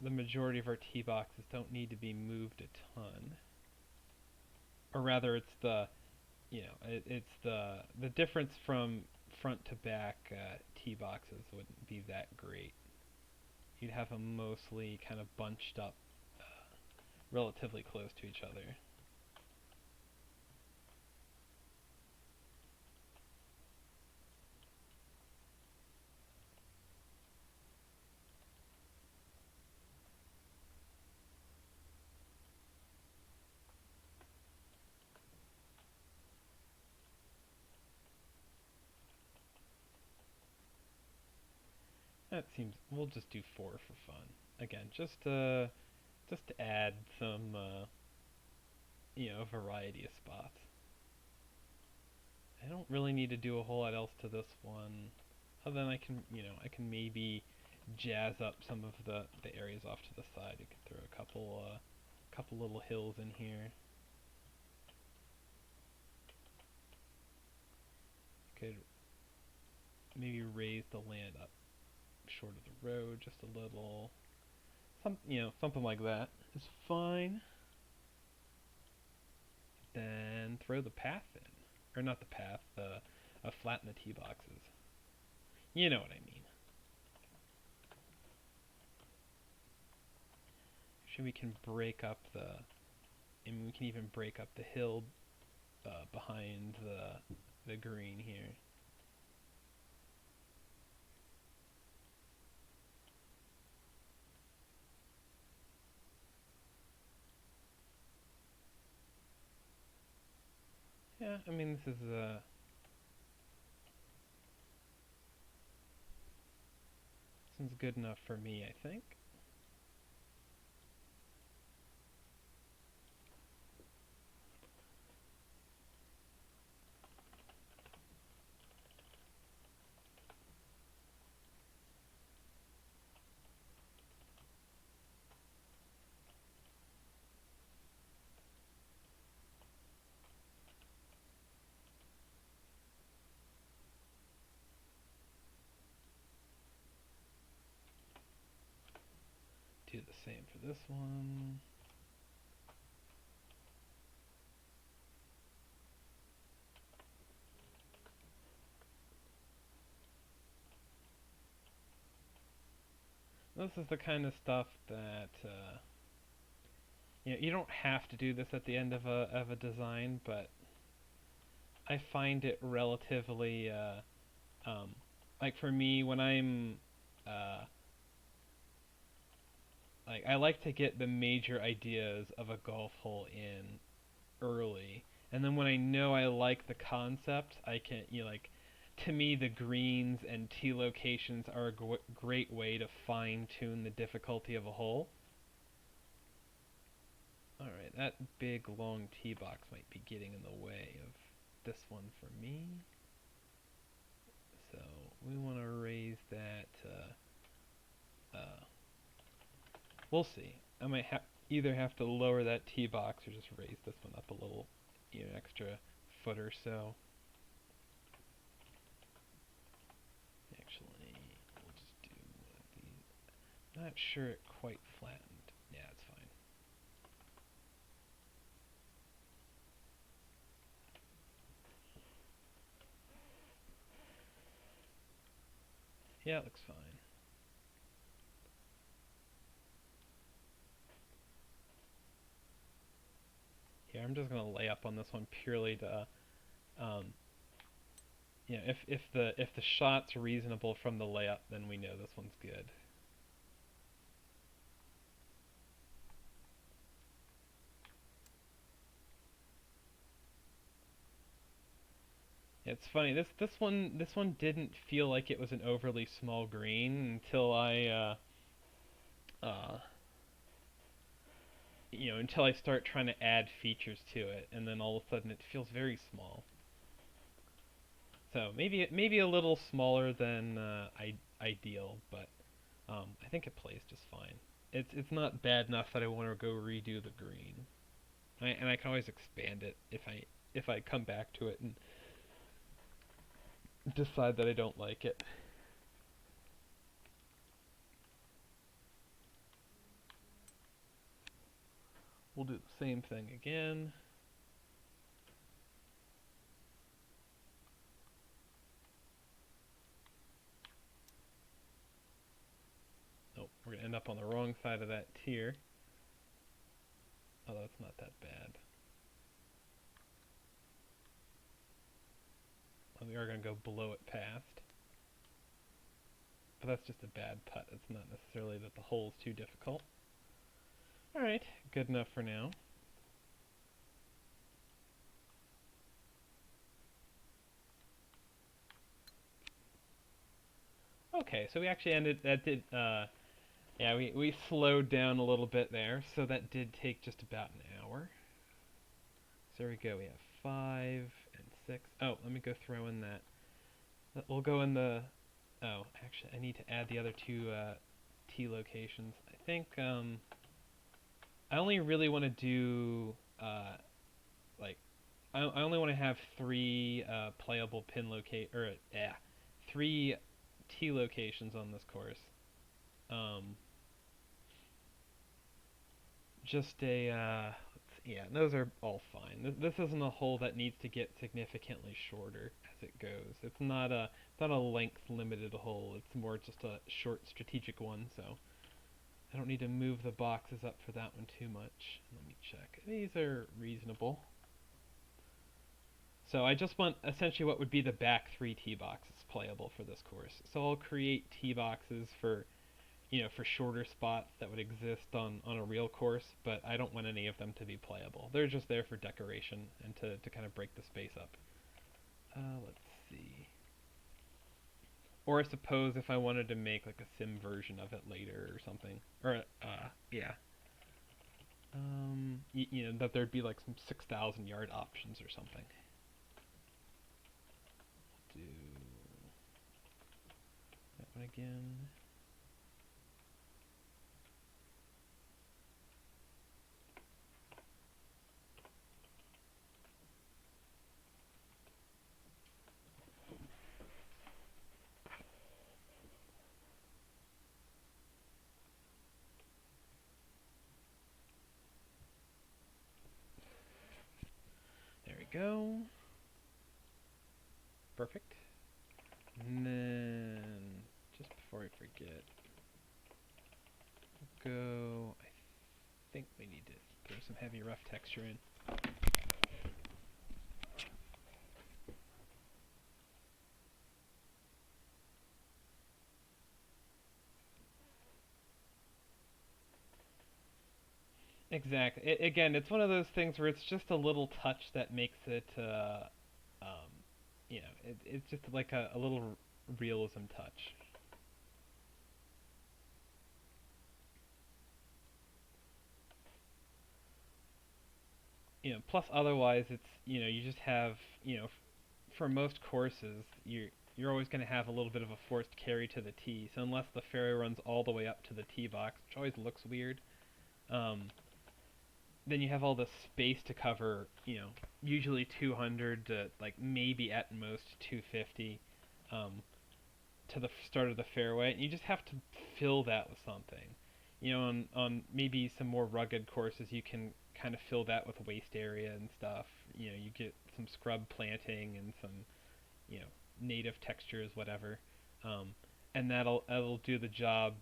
the majority of our tee boxes don't need to be moved a ton, or rather, it's it's the difference from front to back tee boxes wouldn't be that great. You'd have them mostly kind of bunched up, relatively close to each other. That seems. We'll just do 4 for fun. Again, just to add some variety of spots. I don't really need to do a whole lot else to this one, other than I can maybe jazz up some of the areas off to the side. You could throw a couple little hills in here. You could maybe raise the land up short of the road just a little. Something like that is fine. Then throw the path in. Or not the path, flatten the tee boxes. You know what I mean. Actually, we can break up and we can even break up the hill behind the green here. Yeah, I mean this is good enough for me, I think. Do the same for this one. this is the kind of stuff that you don't have to do this at the end of a design, but I find it relatively um, like for me when I'm uh, like I like to get the major ideas of a golf hole in early, and then when I know I like the concept, I can like to me the greens and tee locations are a great way to fine tune the difficulty of a hole. All right, that big long tee box might be getting in the way of this one for me. So we want to raise that. We'll see. I might either have to lower that tee box or just raise this one up a little, extra foot or so. Actually, we'll just do one of these. Not sure it quite flattened. Yeah, it's fine. Yeah, it looks fine. Here, I'm just gonna lay up on this one purely to, um, if the shot's reasonable from the layup, then we know this one's good. It's funny. This one didn't feel like it was an overly small green until uh, until I start trying to add features to it, and then all of a sudden it feels very small. So maybe a little smaller than ideal, but I think it plays just fine. It's not bad enough that I want to go redo the green, and I can always expand it if I come back to it and decide that I don't like it. We'll do the same thing again. Oh, we're gonna end up on the wrong side of that tier. Although it's not that bad. We are gonna go below it past. But that's just a bad putt. It's not necessarily that the hole's too difficult. Alright, good enough for now. Okay, so we actually we slowed down a little bit there, so that did take just about an hour. So there we go, we have 5 and 6. Oh, let me go throw in that. We'll go in the, oh, actually I need to add the other two tee locations. I think, I only really want to do, like, I only want to have 3 playable pin locate, or, yeah, 3 tee locations on this course. Um, just yeah, those are all fine. This isn't a hole that needs to get significantly shorter as it goes. It's not a length limited hole. It's more just a short strategic one. So I don't need to move the boxes up for that one too much. Let me check. These are reasonable. So I just want essentially what would be the back 3 tee boxes playable for this course. So I'll create tee boxes for shorter spots that would exist on a real course, but I don't want any of them to be playable. They're just there for decoration and to kind of break the space up. Let's see. Or I suppose if I wanted to make like a sim version of it later or something. Or, yeah. That there'd be like some 6,000 yard options or something. Do that one again. There we go. Perfect. And then, just before I forget, go. I think we need to throw some heavy rough texture in. Exactly. Again, it's one of those things where it's just a little touch that makes it, um, it's just like a little realism touch. Plus otherwise it's, you just have, for most courses, you're always going to have a little bit of a forced carry to the tee. So unless the fairway runs all the way up to the tee box, which always looks weird, um, then you have all this space to cover. Usually 200 to like maybe at most 250, um, to the start of the fairway, and you just have to fill that with something. On maybe some more rugged courses, you can kind of fill that with waste area and stuff. You get some scrub planting and some, you know, native textures, whatever, um, and that'll do the job.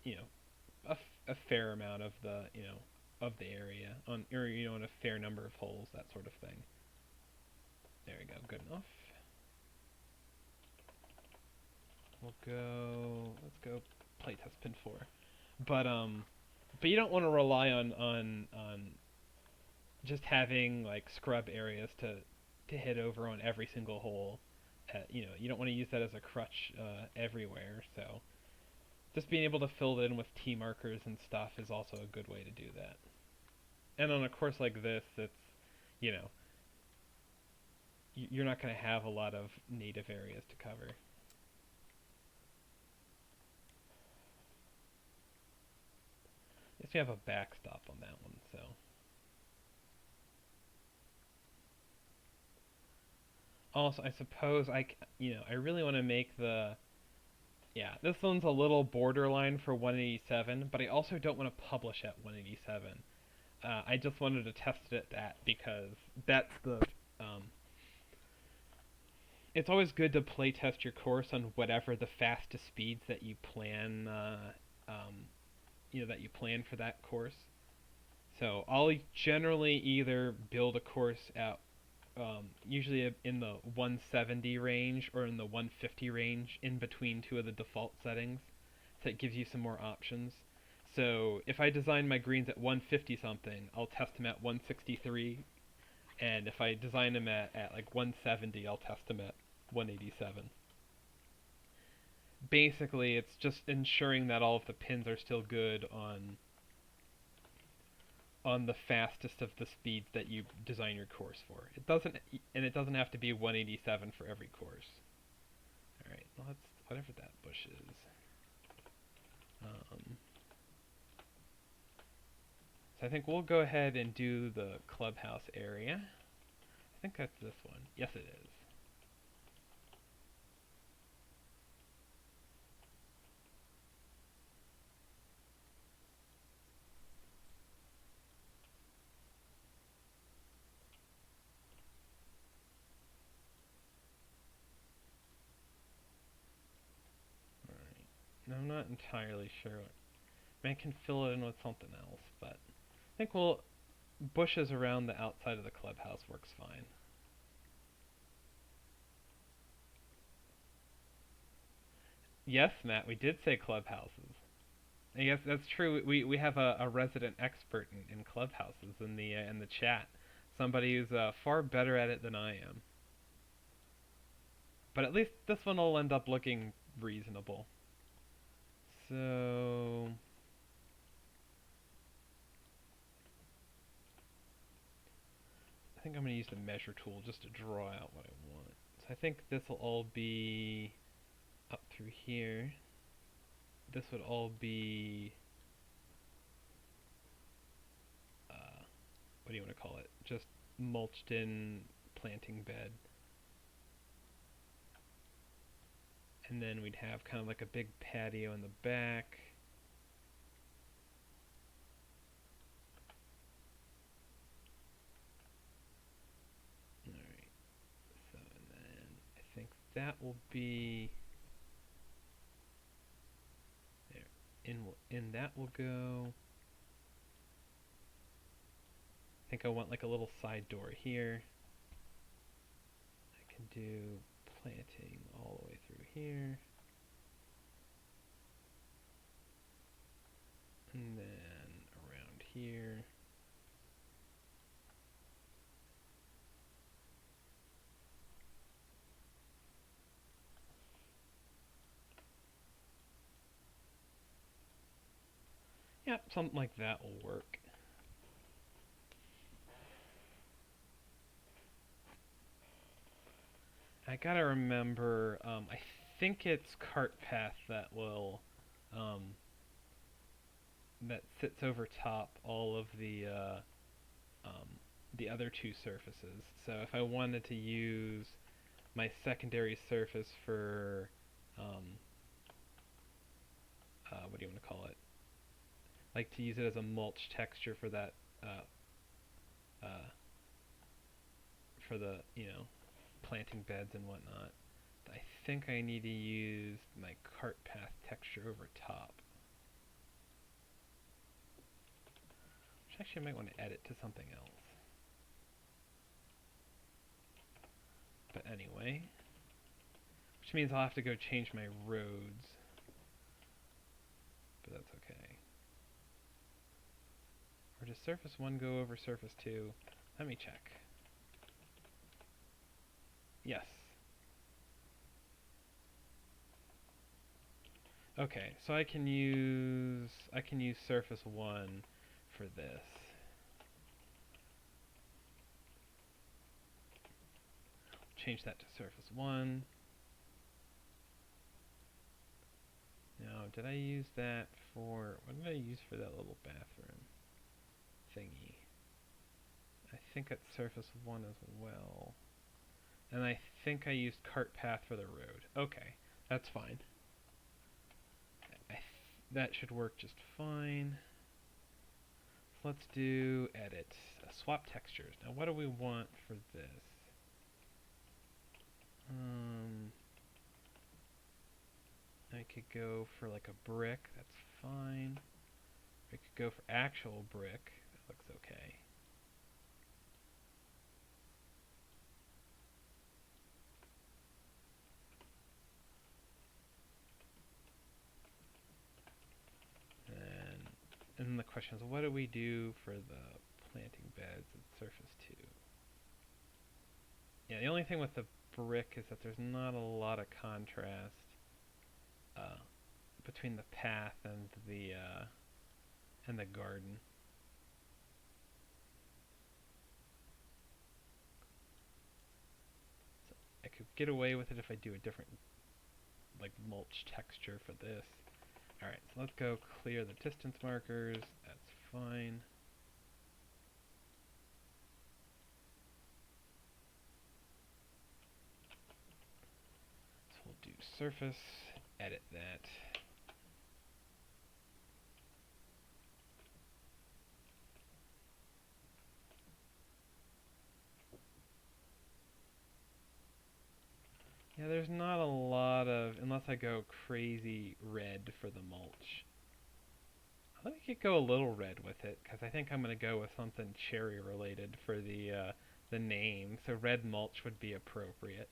You know, a fair amount of the of the area on, or on a fair number of holes, that sort of thing. There we go, good enough. We'll go. Let's go playtest pin 4. But but you don't want to rely on just having like scrub areas to hit over on every single hole. You don't want to use that as a crutch everywhere. So just being able to fill it in with tee markers and stuff is also a good way to do that. And on a course like this, it's, you know you're not going to have a lot of native areas to cover. I guess we have a backstop on that one, so. Also, I suppose I really want to make the, yeah, this one's a little borderline for 187, but I also don't want to publish at 187. I just wanted to test it at that because that's the, um, it's always good to play test your course on whatever the fastest speeds that you plan, that you plan for that course. So I'll generally either build a course at, usually in the 170 range or in the 150 range, in between two of the default settings. So it gives you some more options. So if I design my greens at 150 something, I'll test them at 163, and if I design them at like 170, I'll test them at 187. Basically, it's just ensuring that all of the pins are still good on the fastest of the speeds that you design your course for. It doesn't have to be 187 for every course. All right, well, let's, whatever that bush is. So I think we'll go ahead and do the clubhouse area. I think that's this one. Yes, it is. All right. Now, I'm not entirely sure. I mean, I can fill it in with something else, but I think bushes around the outside of the clubhouse works fine. Yes, Matt, we did say clubhouses. I guess that's true. We have a resident expert in clubhouses in the chat. Somebody who's far better at it than I am. But at least this one will end up looking reasonable. So I think I'm going to use the measure tool just to draw out what I want. So I think this will all be up through here. This would all be, what do you want to call it? Just mulched in planting bed. And then we'd have kind of like a big patio in the back. Alright, so and then I think that will be there. in that will go. I think I want like a little side door here. I can do planting all the way through here. And then around here. Yep, something like that will work. I gotta remember, I think it's cart path that will, that sits over top all of um, the other two surfaces. So if I wanted to use my secondary surface for, um, what do you want to call it? Like to use it as a mulch texture for that, uh, uh, for the, planting beds and whatnot. I think I need to use my cart path texture over top. Which actually I might want to edit to something else. But anyway, which means I'll have to go change my roads. But that's okay. Or does surface 1 go over surface 2? Let me check. Yes. Okay, so I can use surface 1 for this. Change that to surface 1. Now, did I use that for, what did I use for that little bathroom thingy? I think it's surface 1 as well. And I think I used cart path for the road. Okay, that's fine. That should work just fine. So let's do edit. Swap textures. Now what do we want for this? I could go for like a brick. That's fine. I could go for actual brick. That looks okay. And then the question is, what do we do for the planting beds at surface 2? Yeah, the only thing with the brick is that there's not a lot of contrast between the path and the garden. So I could get away with it if I do a different like mulch texture for this. Alright, so let's go clear the distance markers. That's fine. So we'll do surface, edit that. Yeah, there's not a lot of, unless I go crazy red for the mulch. I think we could go a little red with it, because I think I'm going to go with something cherry related for the name, so red mulch would be appropriate.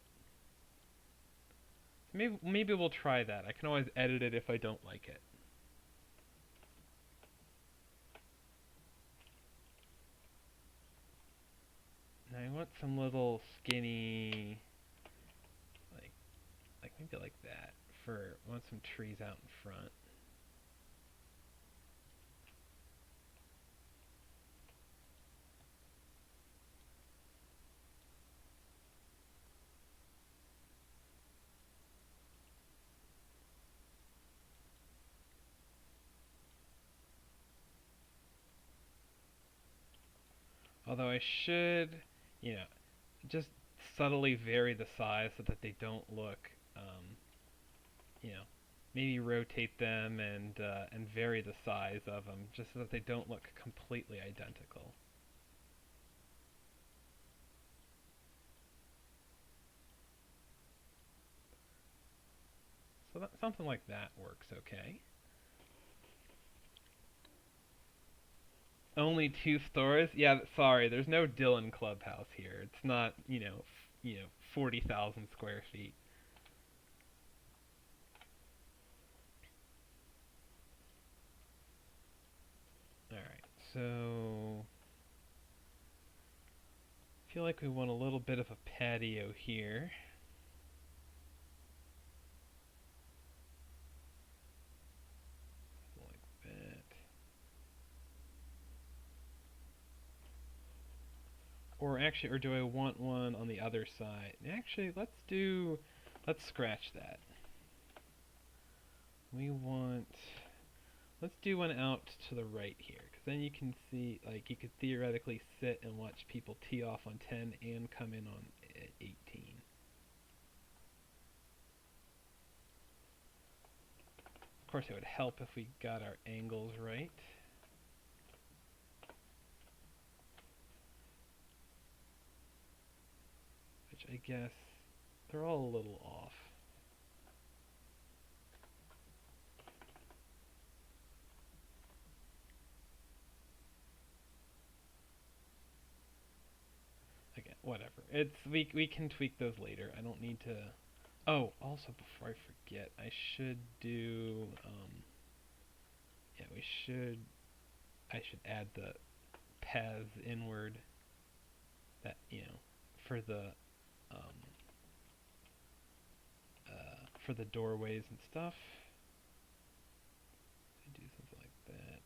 Maybe we'll try that. I can always edit it if I don't like it. Now I want some little skinny, like maybe like that. I want some trees out in front. Although I should, you know, just subtly vary the size so that they don't look, you know, maybe rotate them and vary the size of them just so that they don't look completely identical. So something like that works okay. Only two stores? Yeah, sorry, there's no Dylan Clubhouse here. It's not, 40,000 square feet. Alright, so I feel like we want a little bit of a patio here. Like that. Or do I want one on the other side? Actually, let's scratch that. Let's do one out to the right here, because then you can see, like, you could theoretically sit and watch people tee off on 10 and come in on 18. Of course, it would help if we got our angles right. Which I guess they're all a little off. Again, whatever. We can tweak those later. I don't need to. Oh, also before I forget, I should do. Yeah, I should add the paths inward. That for the um, for the doorways and stuff. I do something like that.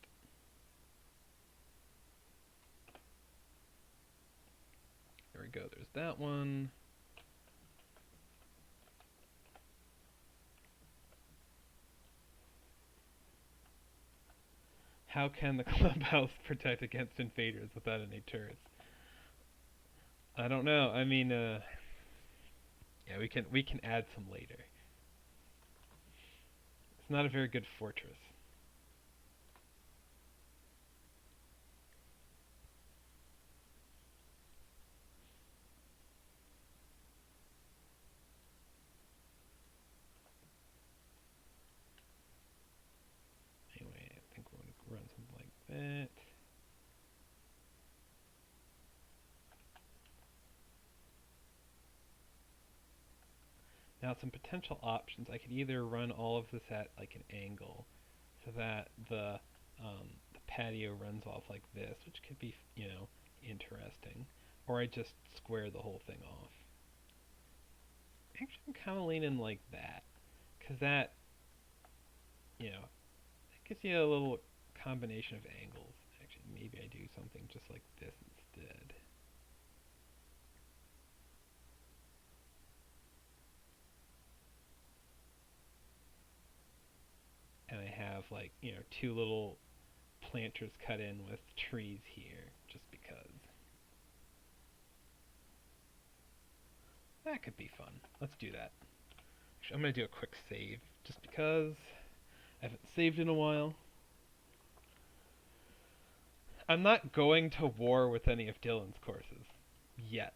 There we go. There's that one. How can the clubhouse protect against invaders without any turrets? I don't know. I mean, yeah, we can add some later. It's not a very good fortress. Anyway, I think we're going to run something like that. Now, some potential options. I could either run all of this at like an angle, so that the patio runs off like this, which could be interesting, or I just square the whole thing off. Actually, I'm kind of leaning like that, because that it gives you a little combination of angles. Actually, maybe I do something just like this instead. And I have like, two little planters cut in with trees here, just because. That could be fun. Let's do that. Actually, I'm going to do a quick save, just because I haven't saved in a while. I'm not going to war with any of Dylan's courses. Yet.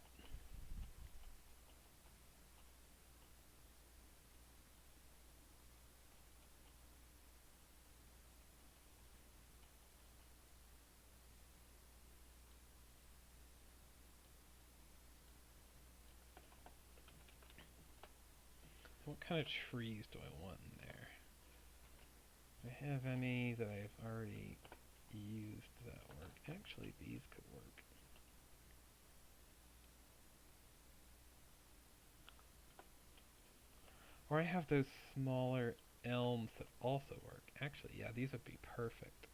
What kind of trees do I want in there? Do I have any that I've already used that work? Actually, these could work. Or I have those smaller elms that also work. Actually, yeah, these would be perfect.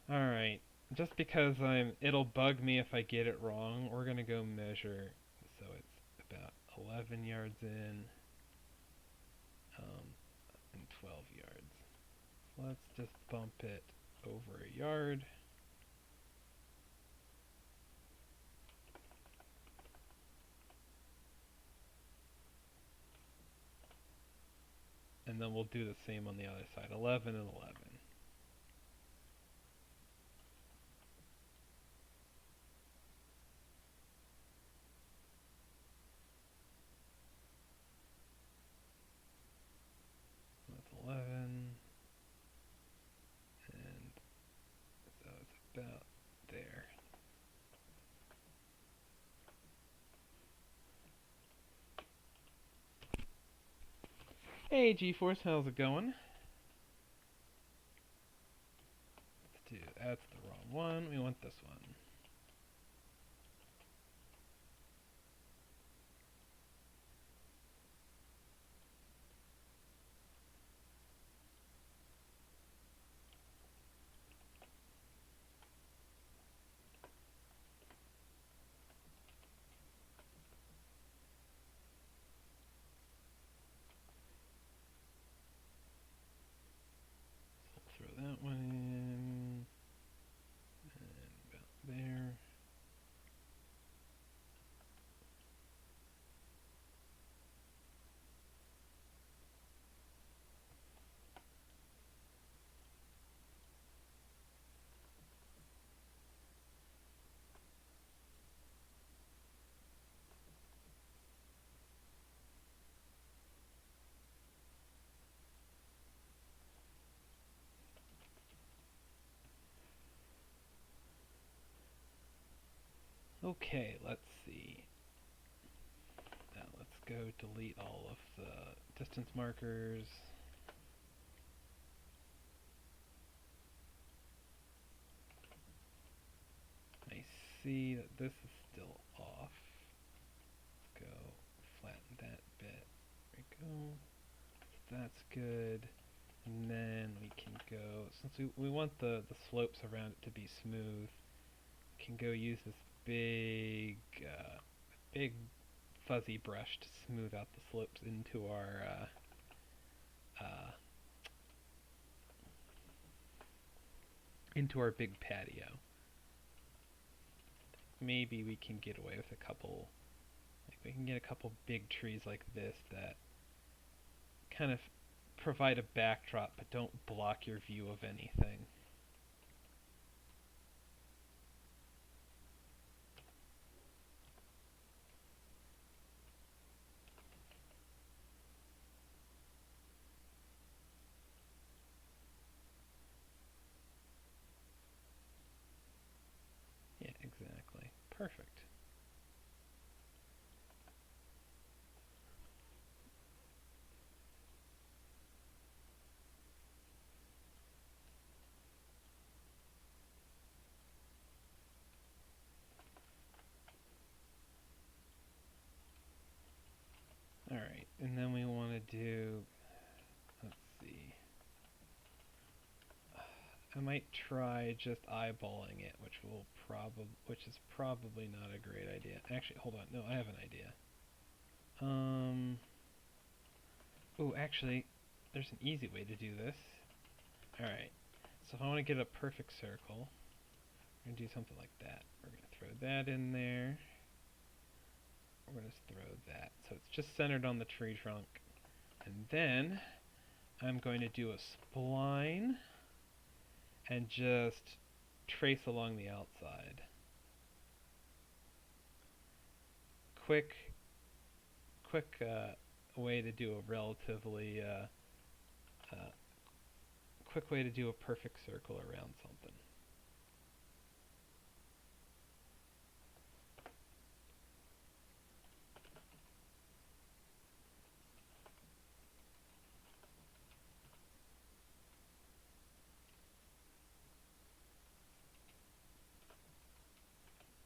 Alright, just because it'll bug me if I get it wrong, we're gonna go measure. So it's about 11 yards in, and 12 yards. Let's just bump it over a yard. And then we'll do the same on the other side, 11 and 11. Hey G-Force, how's it going? That's the wrong one. We want this one. So we'll throw that one in. And about there. Okay, let's see. Now let's go delete all of the distance markers. I see that this is still off. Let's go flatten that bit. There we go. So that's good. And then we can go, since we want the slopes around it to be smooth, we can go use this big, big fuzzy brush to smooth out the slopes into our big patio. Maybe we can get away with a couple, like we can get a couple big trees like this that kind of provide a backdrop but don't block your view of anything. Yeah, exactly. Perfect. Alright, and then we want to do, let's see, I might try just eyeballing it, which is probably not a great idea. Actually, hold on, no, I have an idea. Oh, actually, there's an easy way to do this. Alright, so if I want to get a perfect circle, we're going to do something like that. We're going to throw that in there. We're going to throw that. So it's just centered on the tree trunk. And then I'm going to do a spline and just trace along the outside. Quick way to do a relatively quick way to do a perfect circle around something.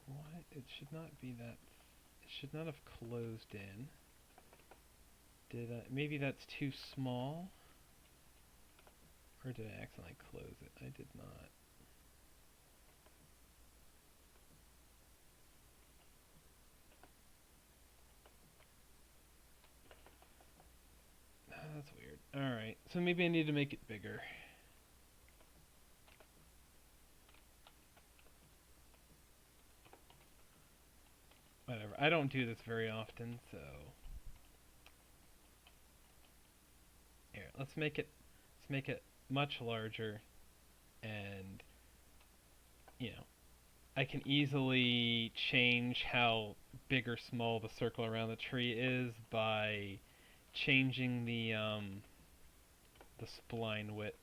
What? It should not be that. It should not have closed in. Maybe that's too small? Or did I accidentally close it? I did not. Oh, that's weird. Alright, so maybe I need to make it bigger. Whatever. I don't do this very often, so here, let's make it much larger, and you know, I can easily change how big or small the circle around the tree is by changing the spline width,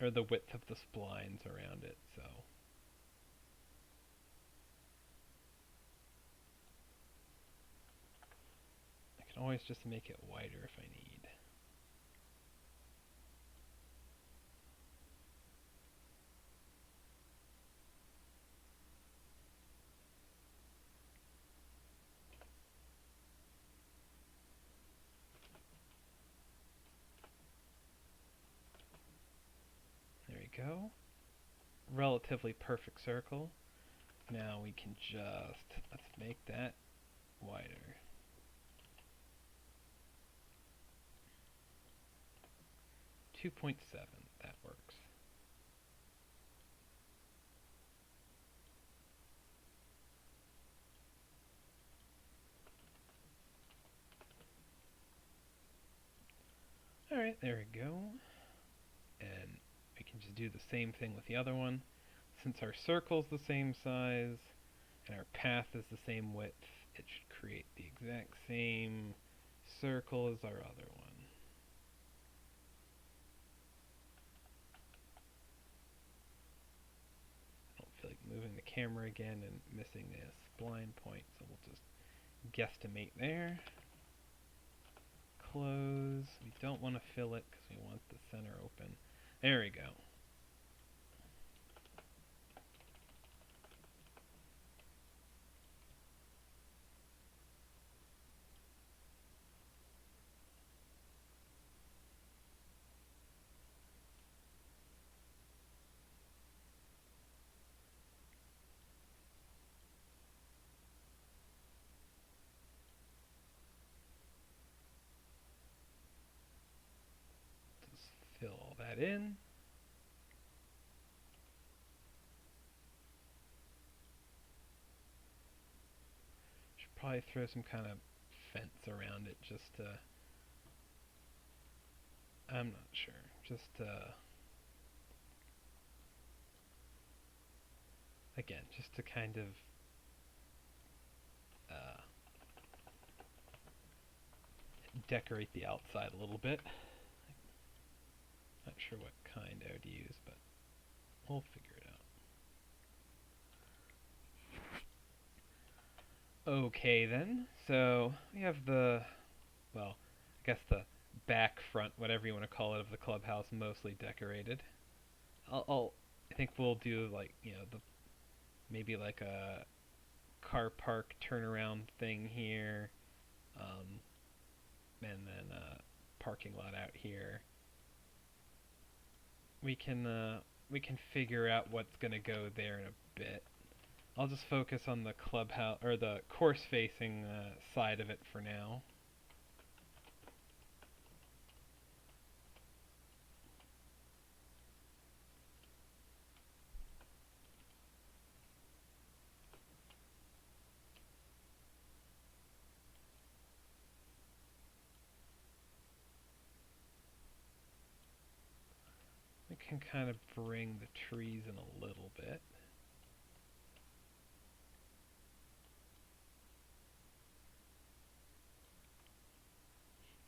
or the width of the splines around it. So can always just make it wider if I need. There we go. Relatively perfect circle. Now we can just, let's make that wider. 2.7, that works. Alright, there we go. And we can just do the same thing with the other one. Since our circle's the same size and our path is the same width, it should create the exact same circle as our other one. I don't feel like moving the camera again and missing this blind point, so we'll just guesstimate there. Close. We don't want to fill it because we want the center open. There we go. Just fill all that in. Should probably throw some kind of fence around it just to, I'm not sure, just again, just to kind of decorate the outside a little bit. Not sure what kind I would use, but we'll figure it out. Okay then, so we have the, well, I guess the back front, whatever you want to call it, of the clubhouse mostly decorated. I think we'll do like, the maybe like a car park turnaround thing here, and then a parking lot out here. We can figure out what's gonna go there in a bit. I'll just focus on the clubhouse or the course-facing side of it for now. We can kind of bring the trees in a little bit.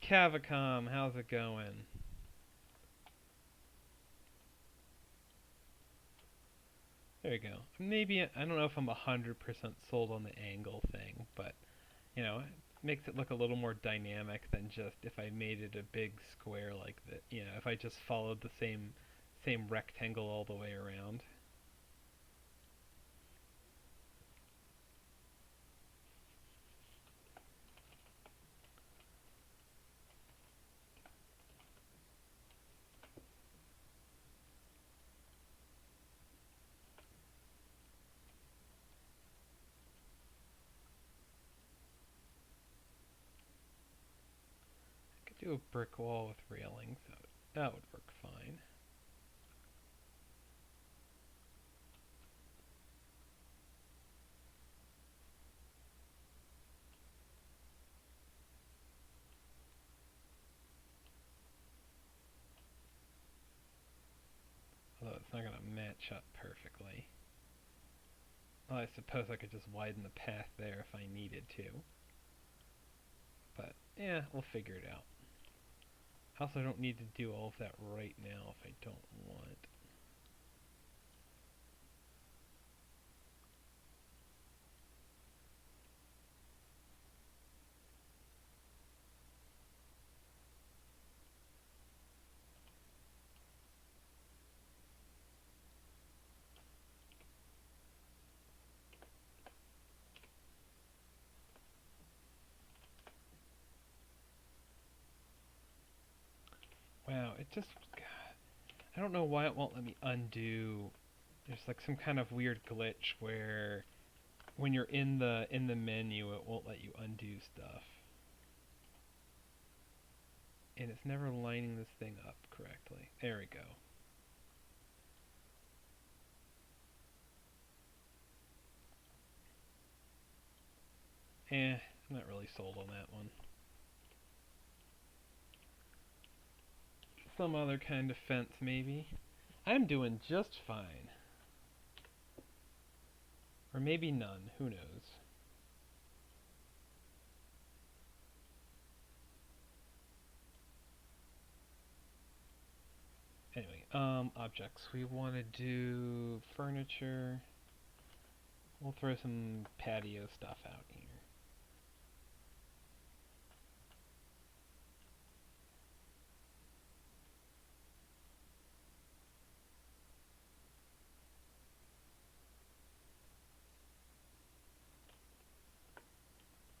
Cavicom, how's it going? There you go. Maybe, I don't know if I'm 100% sold on the angle thing, but, it makes it look a little more dynamic than just if I made it a big square like that. If I just followed the same rectangle all the way around. I could do a brick wall with railings. That would work fine. Although it's not going to match up perfectly. Well, I suppose I could just widen the path there if I needed to. But, yeah, we'll figure it out. I also don't need to do all of that right now if I don't want. it just, I don't know why it won't let me undo. There's like some kind of weird glitch where when you're in the menu, it won't let you undo stuff. And it's never lining this thing up correctly. There we go. I'm not really sold on that one. Some other kind of fence, maybe. I'm doing just fine. Or maybe none, who knows. Anyway, objects. We want to do furniture. We'll throw some patio stuff out here.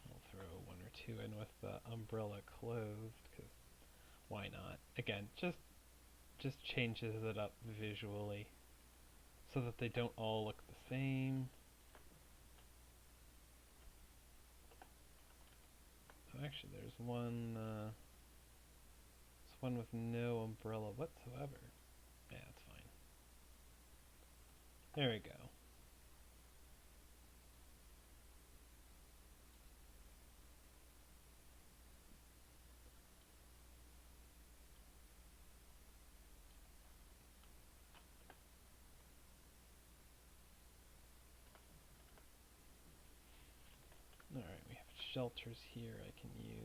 We'll throw one or two in with the umbrella closed, because why not? Again, just changes it up visually so that they don't all look the same. Oh, actually, there's one with no umbrella whatsoever. Yeah, that's fine. There we go. Alright, we have shelters here I can use.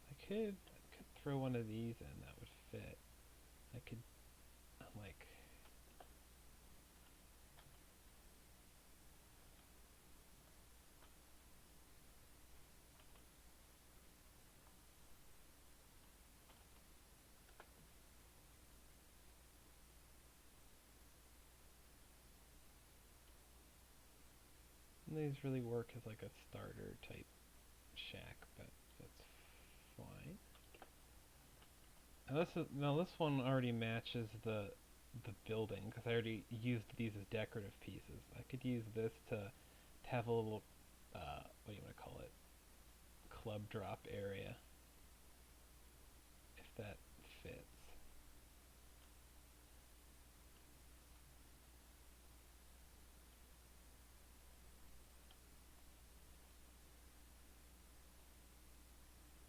I could throw one of these in, that would fit. I could, like... These really work as like a starter type shack, but that's fine. Now this one already matches the building because I already used these as decorative pieces. I could use this to have a little what do you want to call it? Club drop area, if that fits.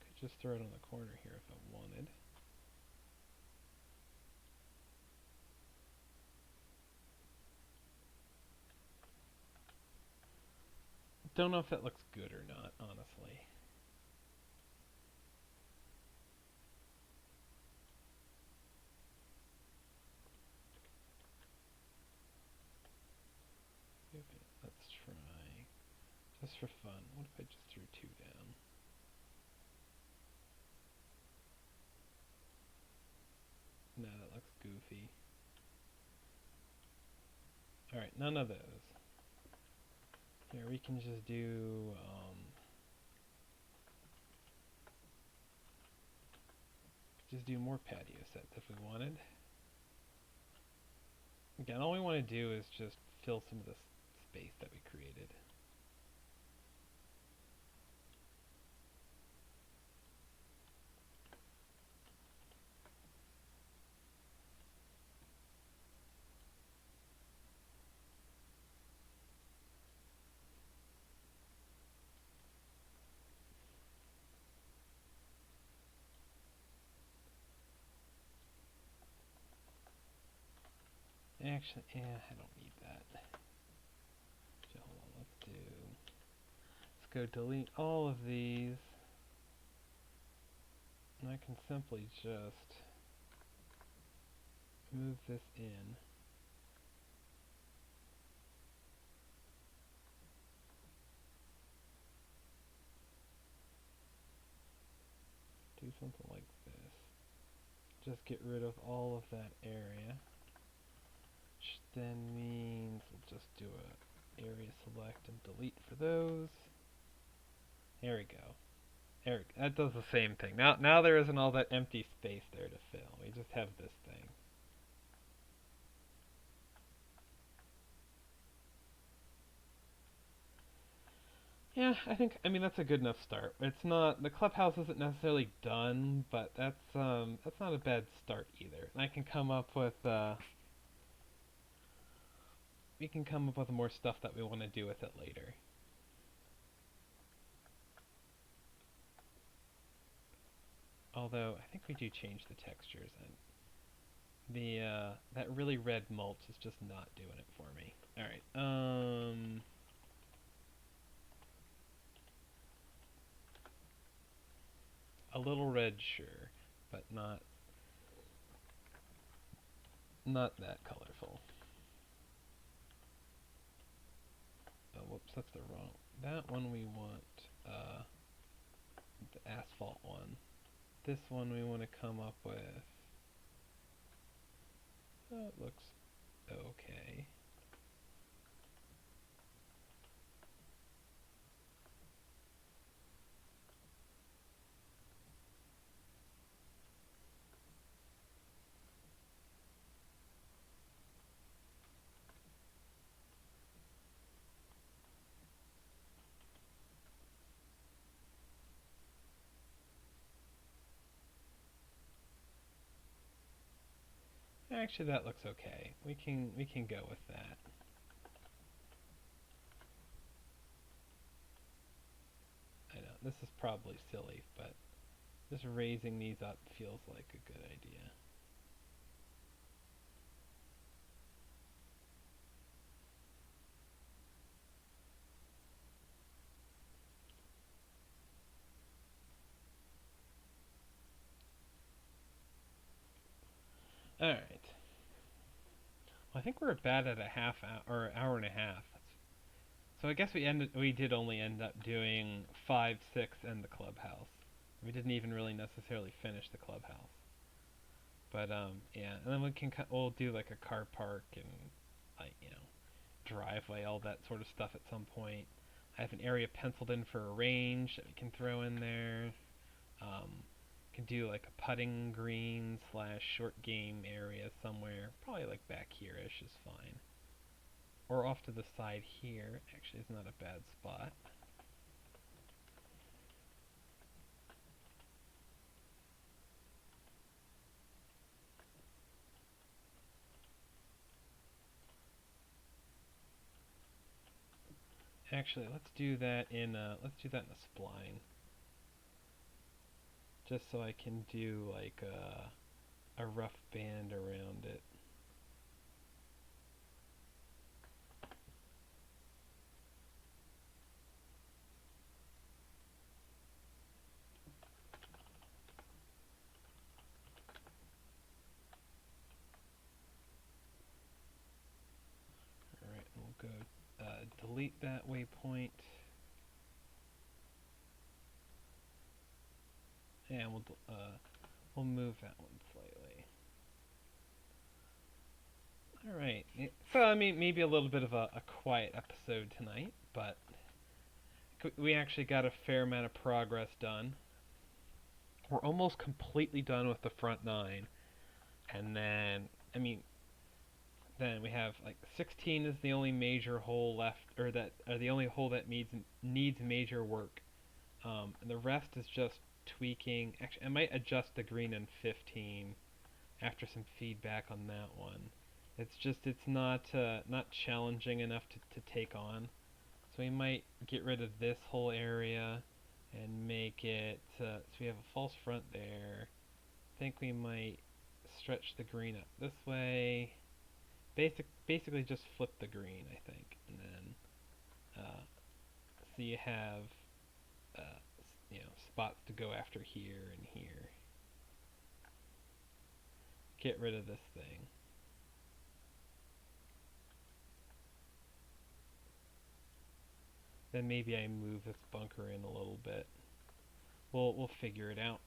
Could just throw it on the corner here if I wanted. Don't know if that looks good or not, honestly. Okay, let's try, just for fun, what if I just threw two down? No, that looks goofy. Alright, none of those. Here, we can just do, more patio sets if we wanted. Again, all we want to do is just fill some of this space that we created. Actually, I don't need that. So hold on, let's go delete all of these. And I can simply just move this in. Do something like this. Just get rid of all of that area. Which then means we'll just do a area select and delete for those. There we go. Eric, that does the same thing. Now there isn't all that empty space there to fill. We just have this thing. Yeah, I mean that's a good enough start. It's not the clubhouse isn't necessarily done, but that's not a bad start either. And I can come up with we can come up with more stuff that we want to do with it later. Although I think we do change the textures and the that really red mulch is just not doing it for me. All right. A little red, sure, but not that colorful. Oh, whoops, that's the wrong. That one we want the asphalt one. This one we want to come up with. Oh, it looks okay. Actually, that looks okay. We can go with that. I know this is probably silly, but just raising these up feels like a good idea. All right. Well, I think we're about at a half hour or hour and a half. So I guess we did only end up doing 5, 6, and the clubhouse. We didn't even really necessarily finish the clubhouse. But yeah, and then we'll do like a car park and like driveway, all that sort of stuff at some point. I have an area penciled in for a range that we can throw in there. Um, can do like a putting green slash short game area somewhere. Probably like back here-ish is fine. Or off to the side here actually is not a bad spot. Actually, let's do that in a spline, just so I can do like a rough band around it. All right, we'll go delete that waypoint, and we'll move that one slightly. All right. So I mean, maybe a little bit of a quiet episode tonight, but we actually got a fair amount of progress done. We're almost completely done with the front 9, and then then we have like 16 is the only major hole left, or that the only hole that needs major work, and the rest is just tweaking. Actually, I might adjust the green in 15 after some feedback on that one. It's not challenging enough to take on. So we might get rid of this whole area and make it so we have a false front there. I think we might stretch the green up this way. Basically just flip the green, I think, and then so you have uh, spots to go after here and here. Get rid of this thing. Then maybe I move this bunker in a little bit. We'll figure it out.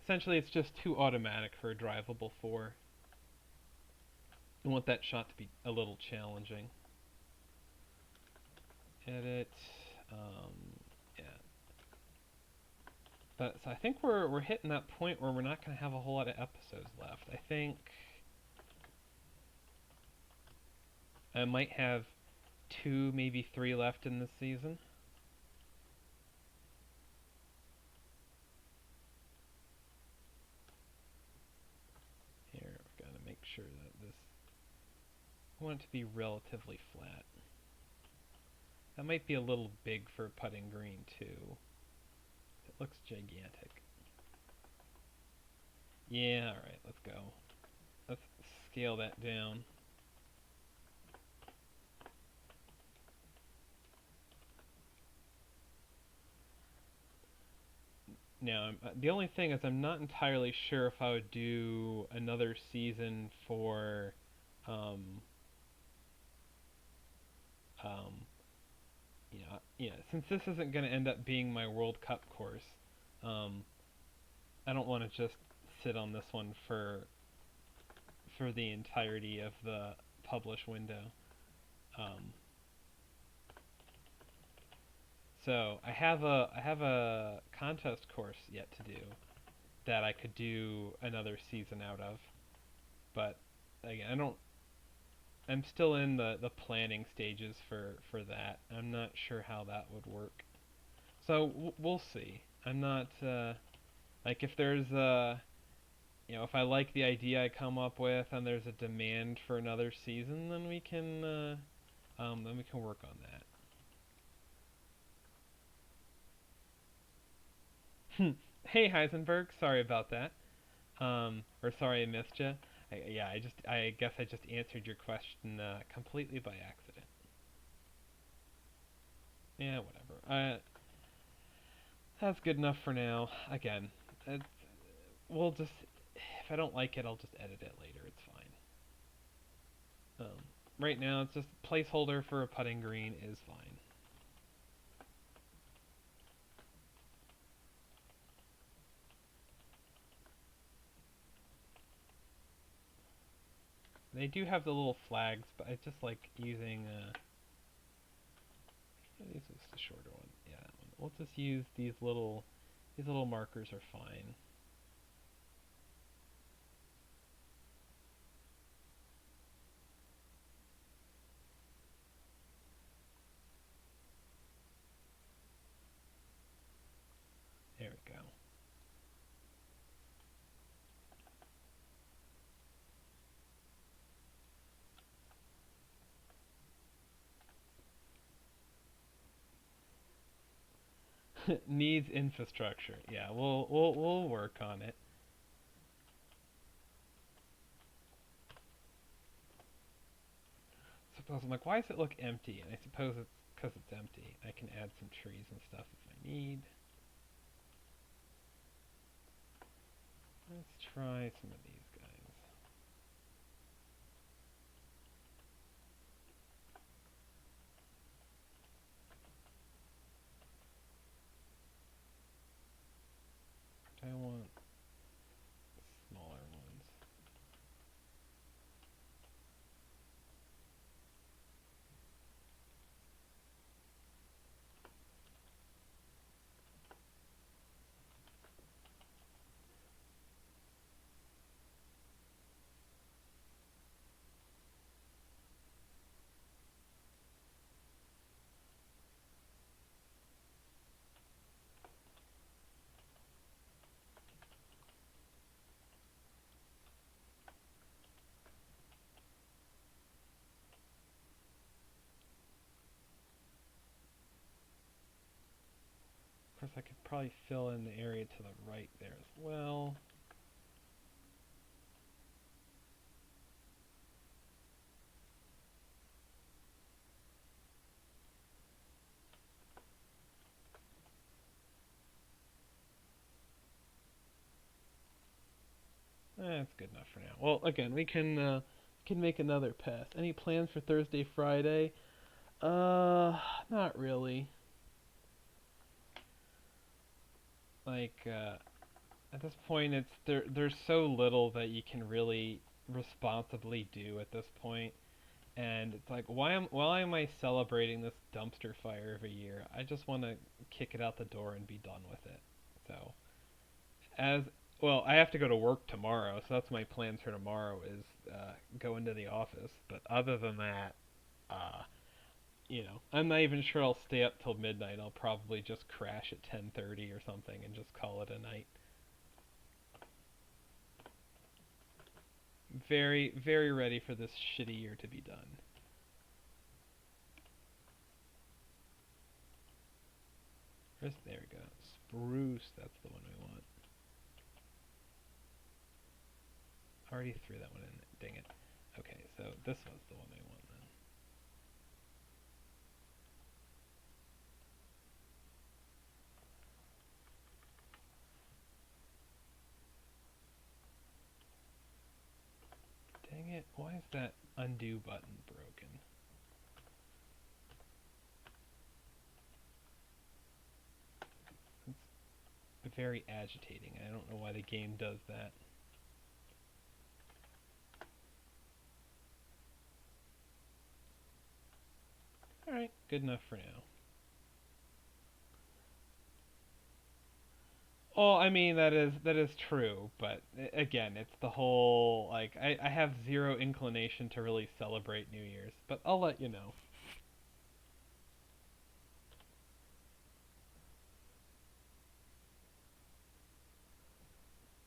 Essentially, it's just too automatic for a drivable 4. I want that shot to be a little challenging. Edit. Yeah. So I think we're hitting that point where we're not gonna have a whole lot of episodes left. I think I might have two, maybe three left in this season. Here, I've got to make sure that this. I want it to be relatively flat. That might be a little big for putting green too. It looks gigantic. Yeah, alright, let's go. Let's scale that down. Now, the only thing is I'm not entirely sure if I would do another season for, um, um, since this isn't going to end up being my World Cup course, um, I don't want to just sit on this one for the entirety of the publish window. Um, so I have a contest course yet to do that I could do another season out of, but again, I'm still in the planning stages for that. I'm not sure how that would work. So we'll see. I'm not like if there's if I like the idea I come up with and there's a demand for another season, then we can work on that. Hey Heisenberg, sorry about that. Or sorry I missed you. Yeah, I guess I just answered your question completely by accident. Yeah, whatever. That's good enough for now. Again, it's, we'll just if I don't like it, I'll just edit it later. It's fine. Right now, it's just placeholder for a putting green is fine. They do have the little flags, but I just like using. This is the shorter one. Yeah, that one. We'll just use these little. These little markers are fine. There we go. Needs infrastructure. Yeah, we'll work on it. Suppose I'm like, why does it look empty? And I suppose it's because it's empty. I can add some trees and stuff if I need. Let's try some of these guys. I want smaller ones. Of course, I could probably fill in the area to the right there as well. That's good enough for now. Well, again, we can make another pass. Any plans for Thursday, Friday? Not really. Like at this point, it's there's so little that you can really responsibly do at this point, and it's like why am I celebrating this dumpster fire every year? I just want to kick it out the door and be done with it. So As well, I have to go to work tomorrow, so that's my plans for tomorrow is go into the office. But other than that, uh, I'm not even sure I'll stay up till midnight. I'll probably just crash at 10:30 or something and just call it a night. Very, very ready for this shitty year to be done. There we go. Spruce, that's the one we want. Already threw that one in. Dang it. Okay, so this was the one we want then. Dang it. Why is that undo button broken? It's very agitating. I don't know why the game does that. Alright, good enough for now. Oh, I mean that is true, but again, it's the whole like I have zero inclination to really celebrate New Year's, but I'll let you know.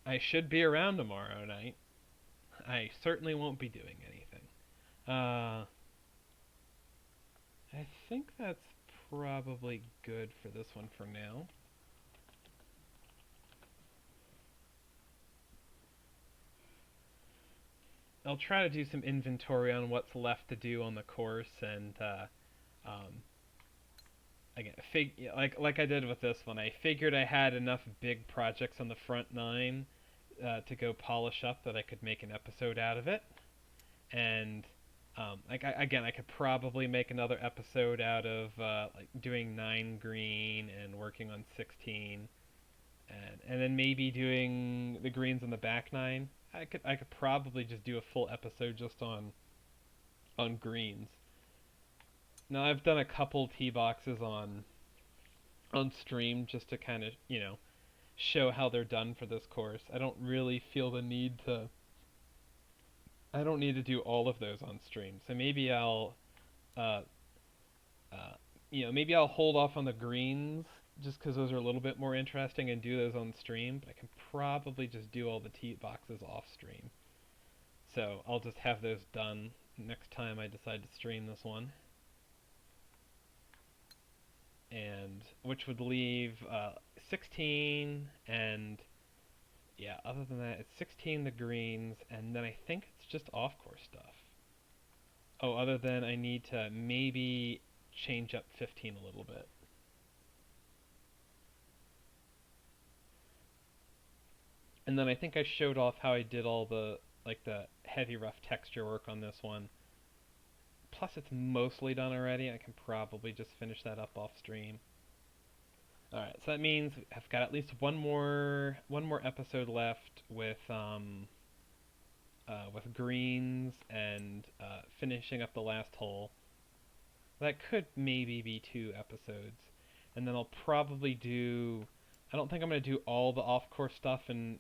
I should be around tomorrow night. I certainly won't be doing anything. I think that's probably good for this one for now. I'll try to do some inventory on what's left to do on the course, and um, again, like I did with this one, I figured I had enough big projects on the front nine to go polish up that I could make an episode out of it, and again, I could probably make another episode out of like doing 9 green and working on 16, and then maybe doing the greens on the back nine. I could probably just do a full episode just on greens. Now I've done a couple tee boxes on stream just to kind of show how they're done for this course. I don't really feel the need to. I don't need to do all of those on stream. So maybe uh, uh, maybe I'll hold off on the greens just because those are a little bit more interesting and do those on stream. But I can probably just do all the tee boxes off stream. So I'll just have those done next time I decide to stream this one. And which would leave 16 and yeah, other than that, it's 16 the greens, and then I think it's just off course stuff. Oh, other than I need to maybe change up 15 a little bit. And then I think I showed off how I did all the heavy rough texture work on this one. Plus it's mostly done already. I can probably just finish that up off stream. All right, so that means I've got at least one more episode left with greens and finishing up the last hole. That could maybe be 2 episodes, and then I'll probably do. I don't think I'm gonna do all the off-course stuff and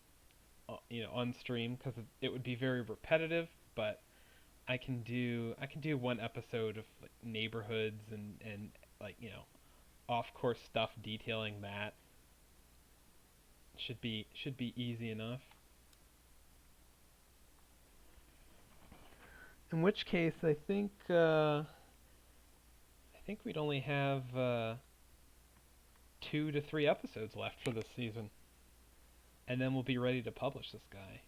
on stream because it would be very repetitive. But I can do one episode of like neighborhoods and like off-course stuff detailing that. Should be easy enough. In which case, I think we'd only have 2 to 3 episodes left for this season, and then we'll be ready to publish this guy.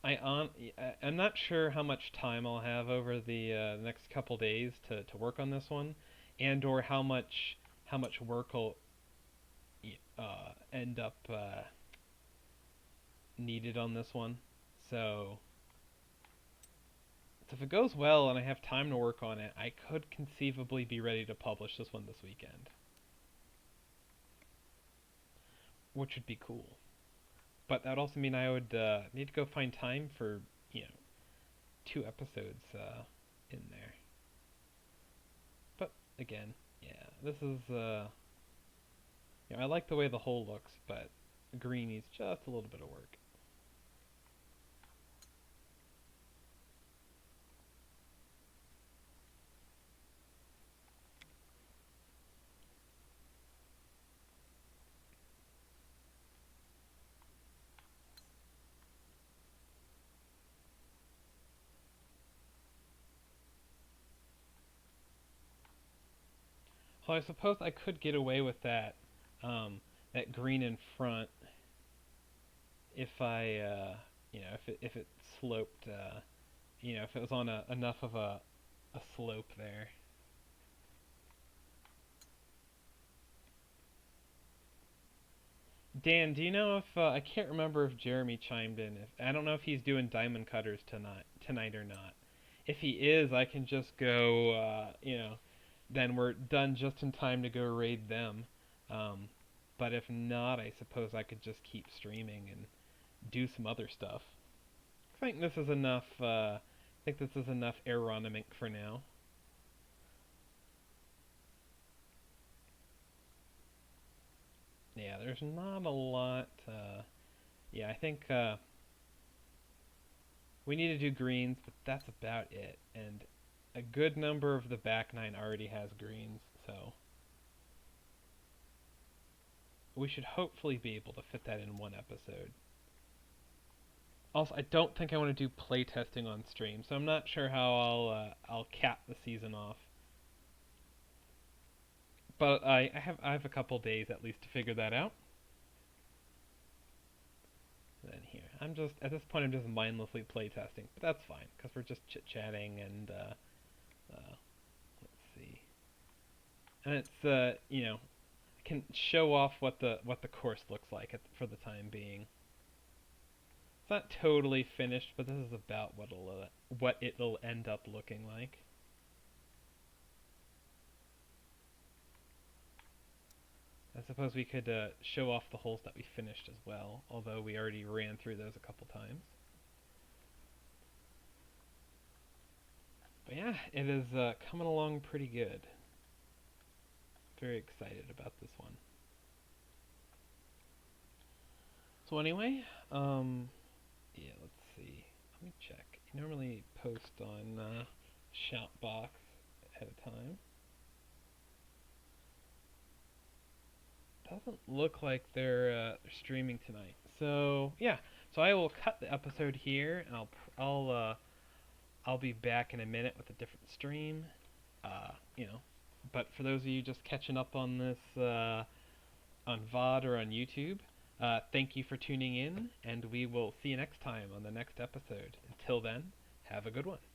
I'm not sure how much time I'll have over the next couple days to work on this one, and or how much work will end up needed on this one. So if it goes well and I have time to work on it, I could conceivably be ready to publish this one this weekend, which would be cool. But that would also mean I would need to go find time for 2 episodes in there. But again, yeah, this is I like the way the hole looks, but green needs just a little bit of work. Well, I suppose I could get away with that, that green in front if I, if it sloped, if it was on enough of a slope there. Dan, do you know if I can't remember if Jeremy chimed in. If I don't know if he's doing diamond cutters tonight or not. If he is, I can just go. Then we're done just in time to go raid them. Um, but if not, I suppose I could just keep streaming and do some other stuff. I think this is enough. I think this is enough aeronomic for now. Yeah, there's not a lot. Yeah, I think we need to do greens, but that's about it. And a good number of the back nine already has greens, so we should hopefully be able to fit that in one episode. Also, I don't think I want to do playtesting on stream, so I'm not sure how I'll cap the season off. But I have a couple days at least to figure that out. And then here, I'm just at this point I'm just mindlessly playtesting, but that's fine because we're just chit chatting and let's see, and it's I can show off what the course looks like for the time being. It's not totally finished, but this is about what it'll end up looking like. I suppose we could show off the holes that we finished as well, although we already ran through those a couple times. But yeah, it is coming along pretty good. Very excited about this one. So anyway, yeah, let's see. Let me check. You normally post on Shoutbox ahead of time. Doesn't look like they're streaming tonight. So yeah, so I will cut the episode here, and I'll be back in a minute with a different stream. Uh, you know, but for those of you just catching up on this on VOD or on YouTube, thank you for tuning in, and we will see you next time on the next episode. Until then, have a good one.